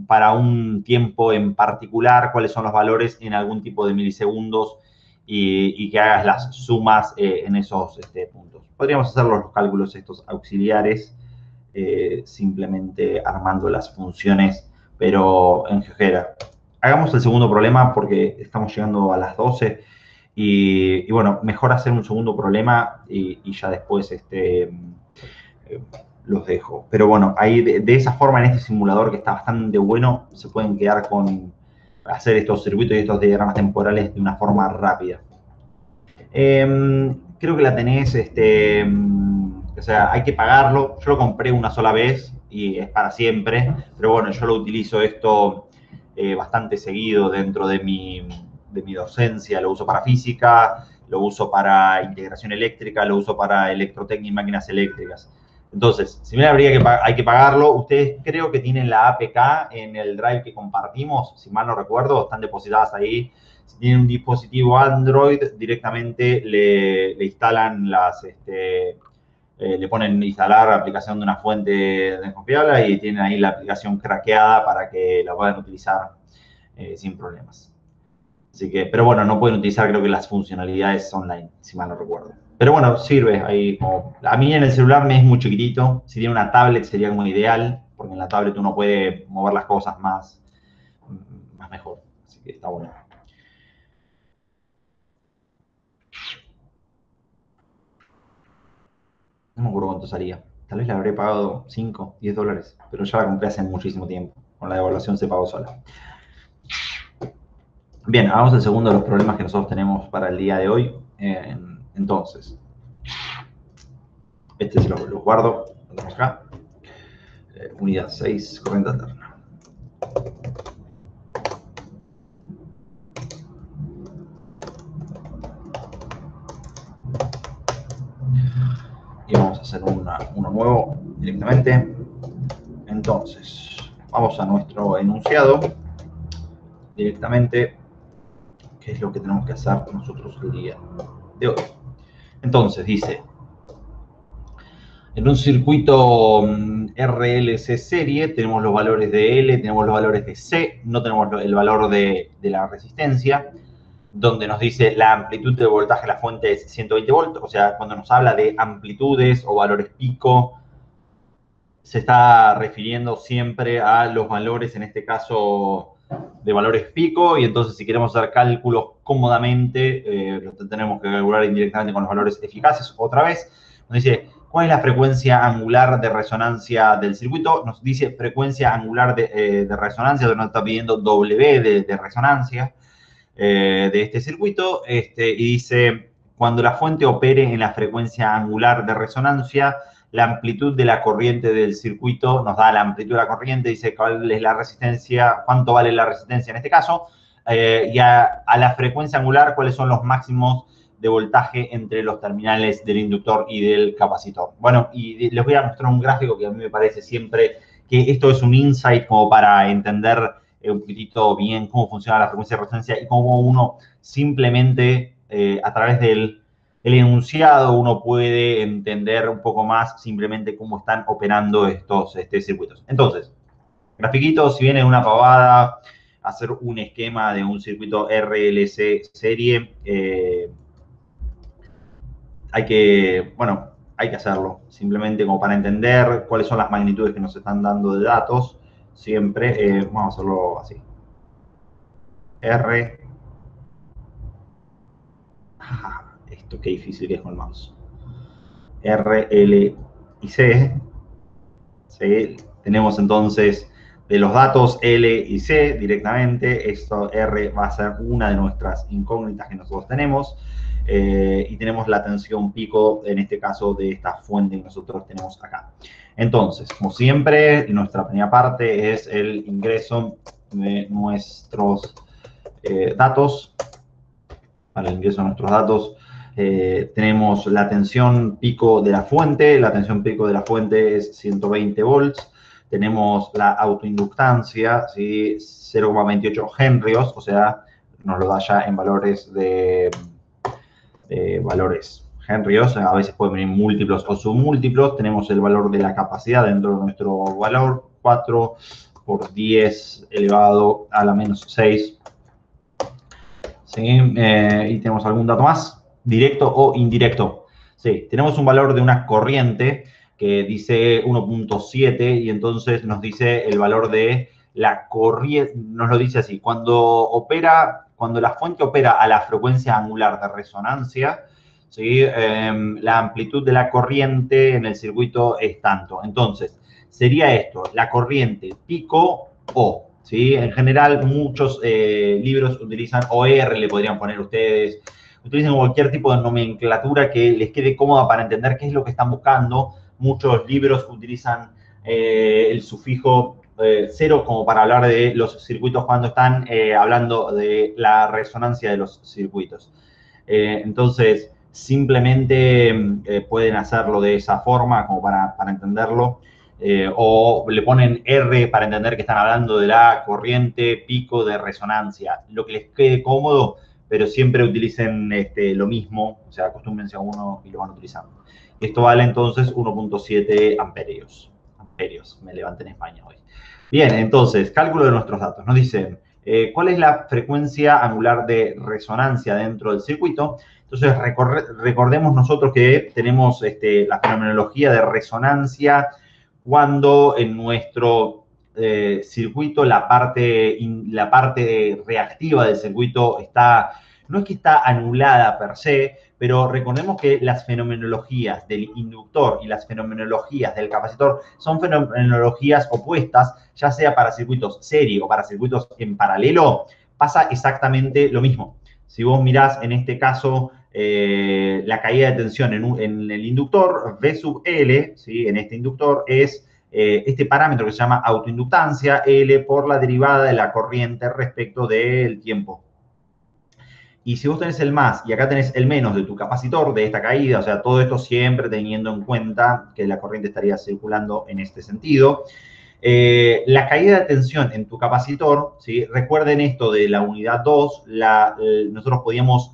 para un tiempo en particular cuáles son los valores en algún tipo de milisegundos, y que hagas las sumas en esos puntos. Podríamos hacer los cálculos estos auxiliares simplemente armando las funciones, pero en GeoGebra. Hagamos el segundo problema porque estamos llegando a las 12 y bueno, mejor hacer un segundo problema y ya después los dejo. Pero bueno, ahí de esa forma en este simulador que está bastante bueno, se pueden quedar con hacer estos circuitos y estos diagramas temporales de una forma rápida. Creo que la tenés, o sea, hay que pagarlo. Yo lo compré una sola vez y es para siempre, pero bueno, yo lo utilizo esto bastante seguido dentro de mi docencia. Lo uso para física, lo uso para integración eléctrica, lo uso para electrotecnia y máquinas eléctricas. Entonces, si bien hay que pagarlo, ustedes creo que tienen la APK en el drive que compartimos, si mal no recuerdo, están depositadas ahí. Si tienen un dispositivo Android, directamente le instalan le ponen instalar aplicación de una fuente desconfiable y tienen ahí la aplicación craqueada para que la puedan utilizar sin problemas. Así que, pero bueno, no pueden utilizar creo que las funcionalidades online, si mal no recuerdo. Pero bueno, sirve ahí como... A mí en el celular me es muy chiquitito. Si tiene una tablet sería como ideal, porque en la tablet uno puede mover las cosas más mejor. Así que está bueno. No me acuerdo cuánto salía. Tal vez le habré pagado 5, 10 dólares, pero ya la compré hace muchísimo tiempo. Con la devaluación se pagó sola. Bien, vamos al segundo de los problemas que nosotros tenemos para el día de hoy. Entonces, se los guardo. Lo tenemos acá. Unidad 6, corriente alterna. Y vamos a hacer uno nuevo directamente. Entonces, vamos a nuestro enunciado directamente, que es lo que tenemos que hacer nosotros el día de hoy. Entonces, dice, en un circuito RLC serie tenemos los valores de L, tenemos los valores de C, no tenemos el valor de la resistencia. donde nos dice la amplitud de voltaje de la fuente es 120 volts, o sea, cuando nos habla de amplitudes o valores pico, se está refiriendo siempre a los valores, en este caso, de valores pico, y entonces si queremos hacer cálculos cómodamente, lo tenemos que calcular indirectamente con los valores eficaces. Otra vez, nos dice, ¿cuál es la frecuencia angular de resonancia del circuito? Nos dice frecuencia angular de resonancia, donde nos está pidiendo W de resonancia de este circuito, y dice, cuando la fuente opere en la frecuencia angular de resonancia, la amplitud de la corriente del circuito nos da la amplitud de la corriente, dice cuál es la resistencia, cuánto vale la resistencia en este caso, y a la frecuencia angular cuáles son los máximos de voltaje entre los terminales del inductor y del capacitor. Bueno, y les voy a mostrar un gráfico que a mí me parece siempre que esto es un insight como para entender un poquitito bien cómo funciona la frecuencia de resonancia y cómo uno simplemente a través del enunciado uno puede entender un poco más simplemente cómo están operando estos circuitos. Entonces, grafiquito, si viene una pavada, hacer un esquema de un circuito RLC serie, hay que hacerlo, simplemente como para entender cuáles son las magnitudes que nos están dando de datos, siempre, vamos a hacerlo así. R. Esto qué difícil que es con el mouse. R, L y C. ¿Sí? Tenemos entonces de los datos L y C directamente. Esto R va a ser una de nuestras incógnitas que nosotros tenemos. Y tenemos la tensión pico, en este caso, de esta fuente que nosotros tenemos acá. Entonces, como siempre, nuestra primera parte es el ingreso de nuestros datos. Para el ingreso de nuestros datos, tenemos la tensión pico de la fuente. La tensión pico de la fuente es 120 volts. Tenemos la autoinductancia, ¿sí? 0,28 henrios, o sea, nos lo da ya en valores de valores henrios. A veces pueden venir múltiplos o submúltiplos. Tenemos el valor de la capacidad dentro de nuestro valor, 4 por 10 elevado a la menos 6. ¿Sí? Y tenemos algún dato más, directo o indirecto. Sí, tenemos un valor de una corriente que dice 1.7 y entonces nos dice el valor de la corriente, nos lo dice así, cuando la fuente opera a la frecuencia angular de resonancia, ¿sí? La amplitud de la corriente en el circuito es tanto. Entonces, sería esto, la corriente pico O. ¿Sí? En general, muchos libros utilizan OR, le podrían poner ustedes. Utilizan cualquier tipo de nomenclatura que les quede cómoda para entender qué es lo que están buscando. Muchos libros utilizan el sufijo 0 como para hablar de los circuitos cuando están hablando de la resonancia de los circuitos. Entonces, simplemente pueden hacerlo de esa forma como para entenderlo. O le ponen R para entender que están hablando de la corriente pico de resonancia. Lo que les quede cómodo, pero siempre utilicen lo mismo, o sea, acostúmbrense a uno y lo van utilizando. Esto vale entonces 1.7 amperios. Amperios, me levanté en España hoy. Bien, entonces, cálculo de nuestros datos. Nos dicen, ¿cuál es la frecuencia angular de resonancia dentro del circuito? Entonces, recordemos nosotros que tenemos la fenomenología de resonancia cuando en nuestro circuito la parte reactiva del circuito no es que está anulada per se, pero recordemos que las fenomenologías del inductor y las fenomenologías del capacitor son fenomenologías opuestas, ya sea para circuitos serie o para circuitos en paralelo, pasa exactamente lo mismo. Si vos mirás en este caso la caída de tensión en el inductor, V sub L, ¿sí? En este inductor es este parámetro que se llama autoinductancia, L por la derivada de la corriente respecto del tiempo. Y si vos tenés el más y acá tenés el menos de tu capacitor de esta caída, o sea, todo esto siempre teniendo en cuenta que la corriente estaría circulando en este sentido, la caída de tensión en tu capacitor, ¿sí? Recuerden esto de la unidad 2, nosotros podíamos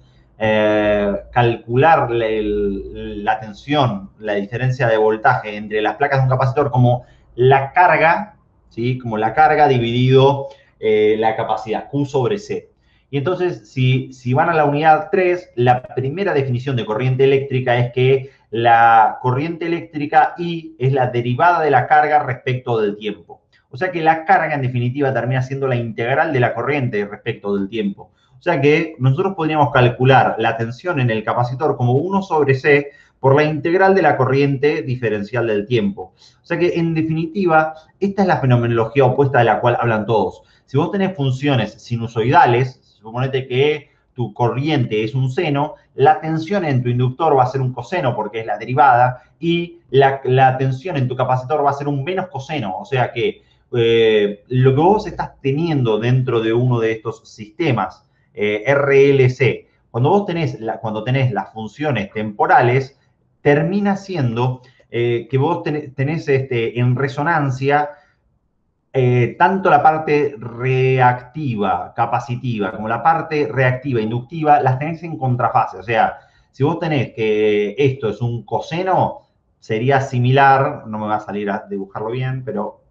calcular la tensión, la diferencia de voltaje entre las placas de un capacitor como la carga, ¿sí? Como la carga dividido la capacidad, Q sobre C. Y entonces, si van a la unidad 3, la primera definición de corriente eléctrica es que la corriente eléctrica I es la derivada de la carga respecto del tiempo. O sea que la carga, en definitiva, termina siendo la integral de la corriente respecto del tiempo. O sea que nosotros podríamos calcular la tensión en el capacitor como 1 sobre C por la integral de la corriente diferencial del tiempo. O sea que, en definitiva, esta es la fenomenología opuesta de la cual hablan todos. Si vos tenés funciones sinusoidales, suponete que tu corriente es un seno, la tensión en tu inductor va a ser un coseno porque es la derivada y la tensión en tu capacitor va a ser un menos coseno. O sea que lo que vos estás teniendo dentro de uno de estos sistemas, RLC, cuando tenés las funciones temporales, termina siendo que vos tenés en resonancia tanto la parte reactiva, capacitiva, como la parte reactiva, inductiva, las tenés en contrafase. O sea, si vos tenés que esto es un coseno, sería similar, no me va a salir a dibujarlo bien, pero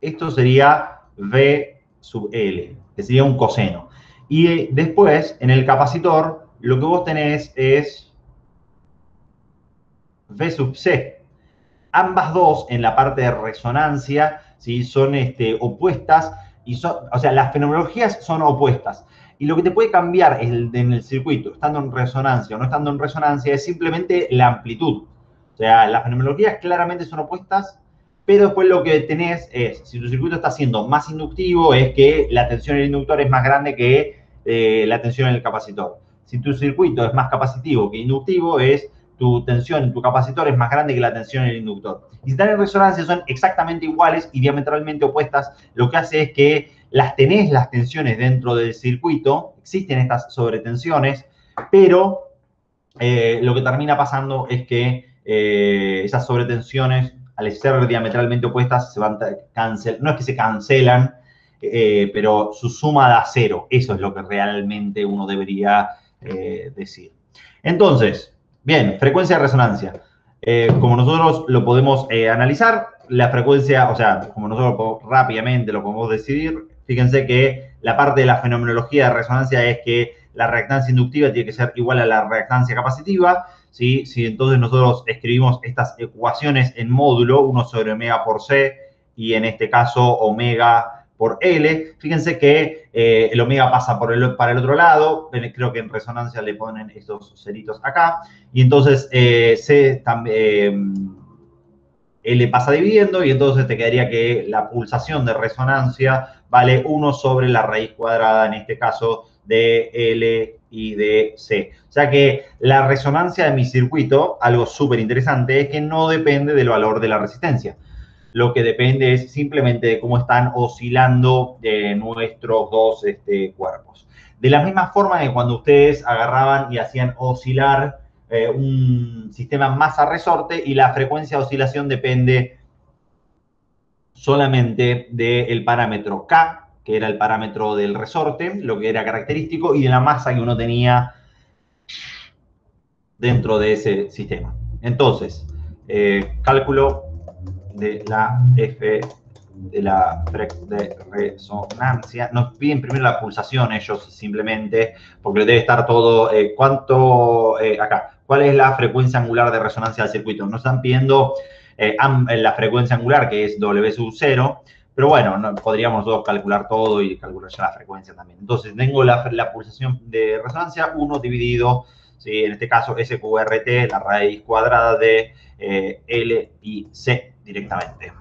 esto sería V sub L, que sería un coseno. Y después, en el capacitor, lo que vos tenés es V sub C. Ambas dos, en la parte de resonancia, ¿sí? Son opuestas, y o sea, las fenomenologías son opuestas. Y lo que te puede cambiar en el circuito, estando en resonancia o no estando en resonancia, es simplemente la amplitud. O sea, las fenomenologías claramente son opuestas, pero después lo que tenés es, si tu circuito está siendo más inductivo, es que la tensión en el inductor es más grande que la tensión en el capacitor. Si tu circuito es más capacitivo que inductivo, es tu tensión en tu capacitor es más grande que la tensión en el inductor. Y si están en resonancia son exactamente iguales y diametralmente opuestas, lo que hace es que tenés las tensiones dentro del circuito, existen estas sobretensiones, pero lo que termina pasando es que esas sobretensiones, al ser diametralmente opuestas, se van no es que se cancelan, pero su suma da cero. Eso es lo que realmente uno debería decir. Entonces, bien, frecuencia de resonancia. Como nosotros lo podemos analizar, la frecuencia, o sea, como nosotros rápidamente lo podemos decidir, fíjense que la parte de la fenomenología de resonancia es que la reactancia inductiva tiene que ser igual a la reactancia capacitiva, ¿sí? Si entonces nosotros escribimos estas ecuaciones en módulo, 1 sobre omega por C, y en este caso omega por L, fíjense que el omega pasa para el otro lado, creo que en resonancia le ponen estos ceritos acá, y entonces C también... L pasa dividiendo y entonces te quedaría que la pulsación de resonancia vale 1 sobre la raíz cuadrada, en este caso, de L y de C. O sea que la resonancia de mi circuito, algo súper interesante, es que no depende del valor de la resistencia. Lo que depende es simplemente de cómo están oscilando nuestros dos cuerpos. De la misma forma que cuando ustedes agarraban y hacían oscilar un sistema masa-resorte y la frecuencia de oscilación depende solamente del parámetro K, que era el parámetro del resorte, lo que era característico, y de la masa que uno tenía dentro de ese sistema. Entonces, cálculo de la F de la de resonancia. Nos piden primero la pulsación ellos simplemente, porque debe estar todo, acá, ¿cuál es la frecuencia angular de resonancia del circuito? Nos están pidiendo la frecuencia angular, que es W sub 0, pero bueno, podríamos nosotros calcular todo y calcular ya la frecuencia también. Entonces, tengo la pulsación de resonancia, 1 dividido, ¿sí? En este caso, SQRT, la raíz cuadrada de L y C directamente.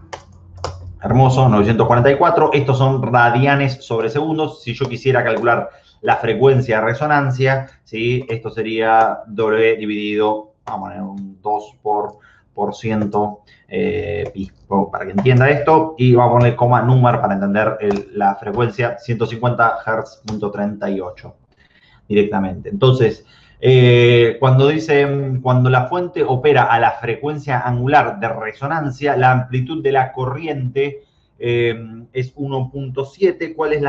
Hermoso, 944. Estos son radianes sobre segundos. Si yo quisiera calcular la frecuencia de resonancia, ¿sí? Esto sería W dividido, vamos a poner un 2 por ciento pi, para que entienda esto. Y vamos a poner coma número para entender la frecuencia, 150 Hz.38 directamente. Entonces, cuando la fuente opera a la frecuencia angular de resonancia, la amplitud de la corriente es 1.7. ¿Cuál es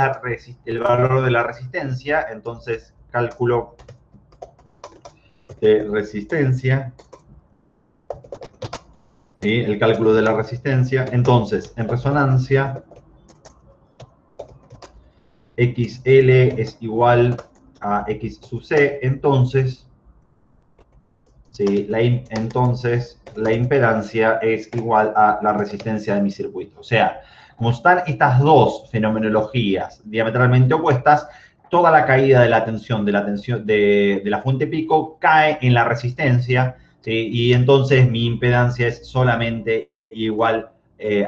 el valor de la resistencia? Entonces, cálculo de resistencia. ¿Sí? El cálculo de la resistencia. Entonces, en resonancia, XL es igual a X sub C, entonces, ¿sí? Entonces la impedancia es igual a la resistencia de mi circuito. O sea, como están estas dos fenomenologías diametralmente opuestas, toda la caída de la tensión de la fuente pico cae en la resistencia, ¿sí? Y entonces mi impedancia es solamente igual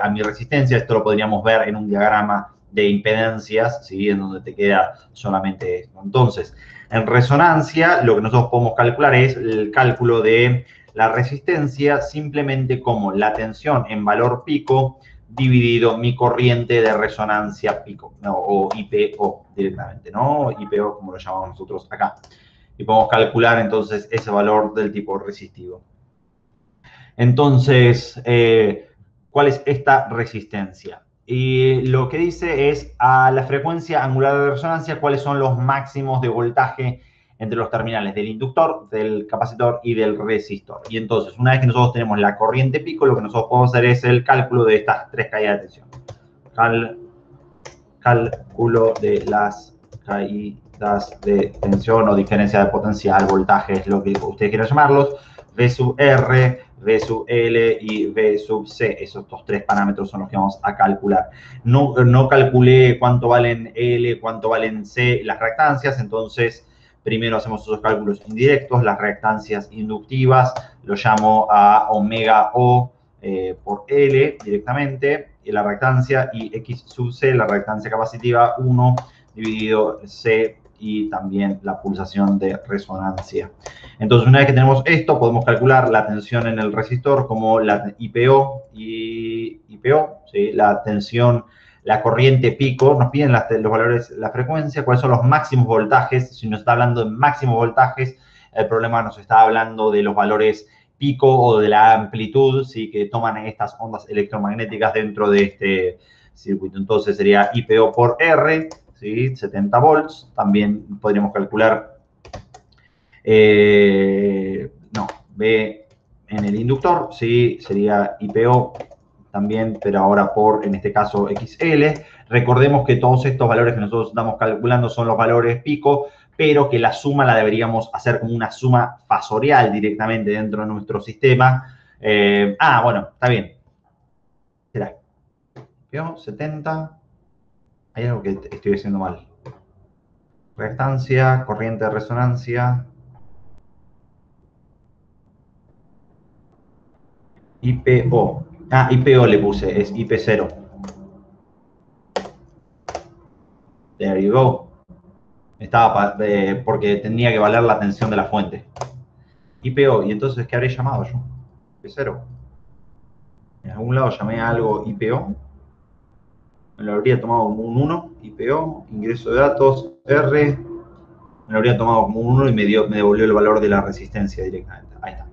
a mi resistencia. Esto lo podríamos ver en un diagrama de impedancias, ¿sí? En donde te queda solamente esto. Entonces, en resonancia, lo que nosotros podemos calcular es el cálculo de la resistencia simplemente como la tensión en valor pico dividido mi corriente de resonancia pico, ¿no? O IPO directamente, ¿no? IPO como lo llamamos nosotros acá. Y podemos calcular entonces ese valor del tipo resistivo. Entonces, ¿cuál es esta resistencia? Y lo que dice es a la frecuencia angular de resonancia, cuáles son los máximos de voltaje entre los terminales del inductor, del capacitor y del resistor. Y entonces, una vez que nosotros tenemos la corriente pico, lo que nosotros podemos hacer es el cálculo de estas tres caídas de tensión. Cálculo de las caídas de tensión o diferencia de potencial, voltaje, es lo que ustedes quieran llamarlos, V sub R, V sub L y V sub C. Esos tres parámetros son los que vamos a calcular. No calculé cuánto valen L, cuánto valen C las reactancias, entonces primero hacemos esos cálculos indirectos, las reactancias inductivas, lo llamo a omega O por L directamente, y la reactancia, y X sub C, la reactancia capacitiva, 1 dividido C, y también la pulsación de resonancia. Entonces, una vez que tenemos esto, podemos calcular la tensión en el resistor como la IPO, ¿sí? La tensión, la corriente pico, nos piden los valores, la frecuencia, cuáles son los máximos voltajes. Si nos está hablando de máximos voltajes, el problema nos está hablando de los valores pico o de la amplitud, ¿sí? Que toman estas ondas electromagnéticas dentro de este circuito. Entonces sería IPO por R, ¿sí? 70 volts. También podríamos calcular, B en el inductor, ¿sí? Sería IPO también, pero ahora por, en este caso, XL. Recordemos que todos estos valores que nosotros estamos calculando son los valores pico, pero que la suma la deberíamos hacer como una suma fasorial directamente dentro de nuestro sistema. Bueno, está bien. Espera. IPO 70. Hay algo que estoy haciendo mal. Reactancia, corriente de resonancia. IPO. IPO le puse, es IP0. There you go. Estaba porque tenía que valer la tensión de la fuente. IPO, y entonces, ¿qué habré llamado yo? IP0. En algún lado llamé a algo IPO. Me lo habría tomado como un 1, IPO, ingreso de datos, R. Me lo habría tomado como un 1 y me devolvió el valor de la resistencia directamente. Ahí está.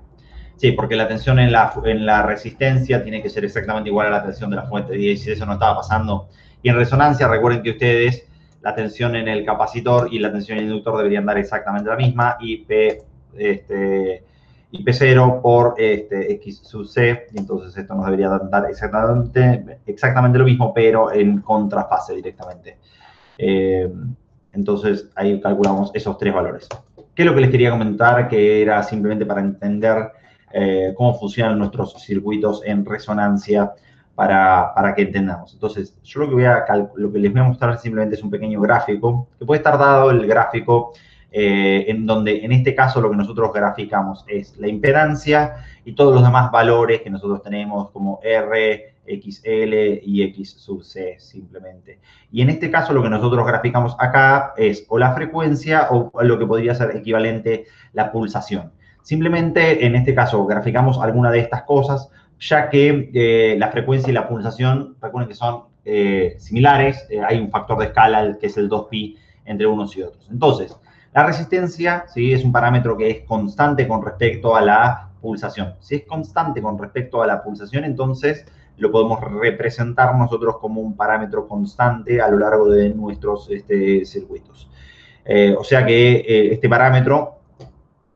Sí, porque la tensión en la resistencia tiene que ser exactamente igual a la tensión de la fuente. Y si eso no estaba pasando. Y en resonancia, recuerden que ustedes, la tensión en el capacitor y la tensión en el inductor deberían dar exactamente la misma. IP0 por X sub C. Y entonces esto nos debería dar exactamente lo mismo, pero en contrafase directamente. Entonces ahí calculamos esos tres valores. ¿Qué es lo que les quería comentar? Que era simplemente para entender cómo funcionan nuestros circuitos en resonancia para que entendamos. Entonces, yo lo que les voy a mostrar simplemente es un pequeño gráfico, que puede estar dado el gráfico en donde en este caso lo que nosotros graficamos es la impedancia y todos los demás valores que nosotros tenemos como R, XL y X sub C simplemente. Y en este caso lo que nosotros graficamos acá es o la frecuencia o lo que podría ser equivalente la pulsación. Simplemente en este caso graficamos alguna de estas cosas, ya que la frecuencia y la pulsación, recuerden que son similares, hay un factor de escala que es el 2pi entre unos y otros. Entonces, la resistencia, ¿sí? Es un parámetro que es constante con respecto a la pulsación. Si es constante con respecto a la pulsación, entonces lo podemos representar nosotros como un parámetro constante a lo largo de nuestros circuitos. O sea que este parámetro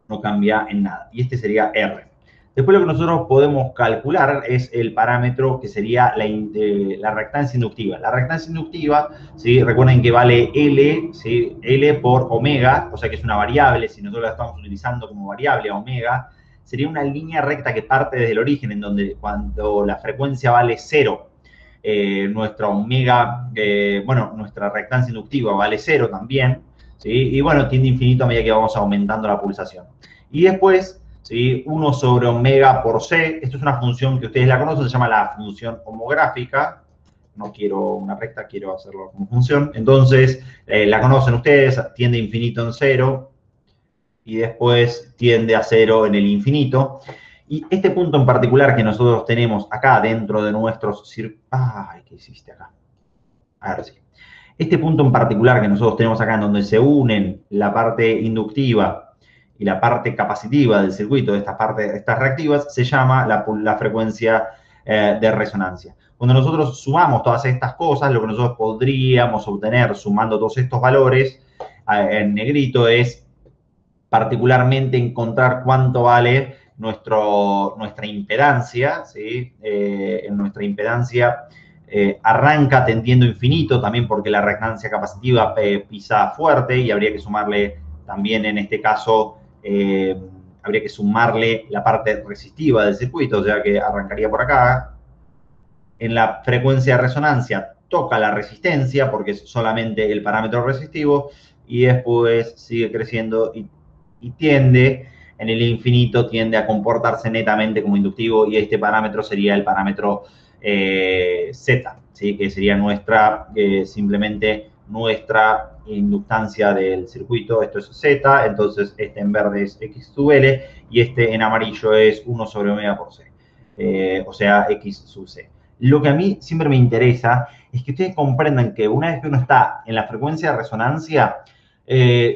no cambia en nada. Y este sería R. Después lo que nosotros podemos calcular es el parámetro que sería la reactancia inductiva. La reactancia inductiva, ¿sí? Recuerden que vale L, ¿sí? L por omega, o sea que es una variable, si nosotros la estamos utilizando como variable a omega, sería una línea recta que parte desde el origen, en donde cuando la frecuencia vale 0, nuestra omega, bueno, nuestra reactancia inductiva vale 0 también, ¿sí? Y bueno, tiende a infinito a medida que vamos aumentando la pulsación. Y después, ¿sí? 1 sobre omega por c, esto es una función que ustedes la conocen, se llama la función homográfica. No quiero una recta, quiero hacerlo como función. Entonces, la conocen ustedes, tiende a infinito en 0 y después tiende a 0 en el infinito. Y este punto en particular que nosotros tenemos acá dentro de nuestros circuitos... ¡Ay! ¿Qué hiciste acá? A ver si. Este punto en particular que nosotros tenemos acá, en donde se unen la parte inductiva y la parte capacitiva del circuito, de estas reactivas, se llama la frecuencia de resonancia. Cuando nosotros sumamos todas estas cosas, lo que nosotros podríamos obtener sumando todos estos valores en negrito es particularmente encontrar cuánto vale nuestra impedancia, ¿sí? En nuestra impedancia arranca tendiendo infinito, también porque la reactancia capacitiva pisa fuerte y habría que sumarle también en este caso, habría que sumarle la parte resistiva del circuito, o sea que arrancaría por acá. En la frecuencia de resonancia toca la resistencia porque es solamente el parámetro resistivo y después sigue creciendo y tiende, en el infinito, tiende a comportarse netamente como inductivo y este parámetro sería el parámetro Z, ¿sí? Que sería simplemente nuestra inductancia del circuito. Esto es Z, entonces este en verde es X sub L y este en amarillo es 1 sobre omega por C, o sea, X sub C. Lo que a mí siempre me interesa es que ustedes comprendan que una vez que uno está en la frecuencia de resonancia,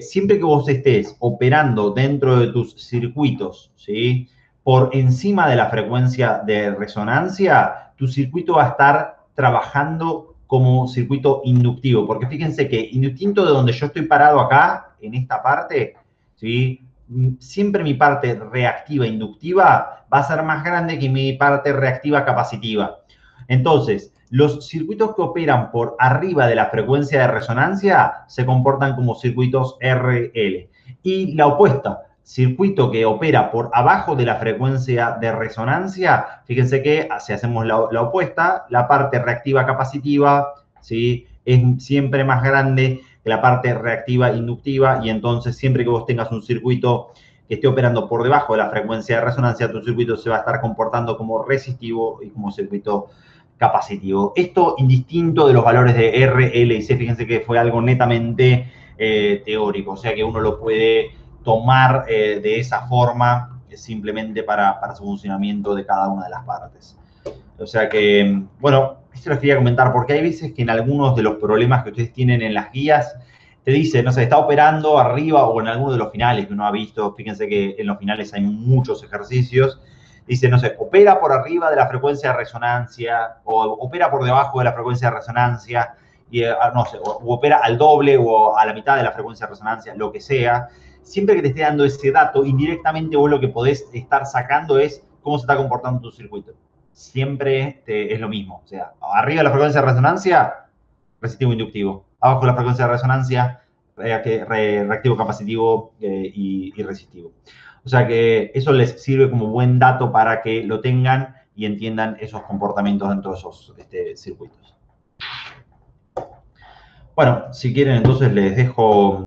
siempre que vos estés operando dentro de tus circuitos, ¿sí? Por encima de la frecuencia de resonancia, tu circuito va a estar trabajando como circuito inductivo. Porque fíjense que indistinto de donde yo estoy parado acá, en esta parte, ¿sí? Siempre mi parte reactiva inductiva va a ser más grande que mi parte reactiva capacitiva. Entonces, los circuitos que operan por arriba de la frecuencia de resonancia se comportan como circuitos RL. Y la opuesta, circuito que opera por abajo de la frecuencia de resonancia, fíjense que si hacemos la opuesta, la parte reactiva capacitiva, ¿sí? Es siempre más grande que la parte reactiva inductiva y entonces siempre que vos tengas un circuito que esté operando por debajo de la frecuencia de resonancia, tu circuito se va a estar comportando como resistivo y como circuito capacitivo. Esto indistinto de los valores de R, L y C, fíjense que fue algo netamente teórico, o sea que uno lo puede tomar de esa forma simplemente para su funcionamiento de cada una de las partes. O sea que, bueno, esto les quería comentar porque hay veces que en algunos de los problemas que ustedes tienen en las guías te dice, no sé, está operando arriba o en alguno de los finales que uno ha visto, fíjense que en los finales hay muchos ejercicios, dice, no sé, opera por arriba de la frecuencia de resonancia o opera por debajo de la frecuencia de resonancia, y, no sé, o opera al doble o a la mitad de la frecuencia de resonancia, lo que sea. Siempre que te esté dando ese dato, indirectamente vos lo que podés estar sacando es cómo se está comportando tu circuito. Siempre es lo mismo. O sea, arriba de la frecuencia de resonancia, resistivo inductivo. Abajo de la frecuencia de resonancia, reactivo capacitivo y resistivo. O sea que eso les sirve como buen dato para que lo tengan y entiendan esos comportamientos dentro de esos circuitos. Bueno, si quieren entonces les dejo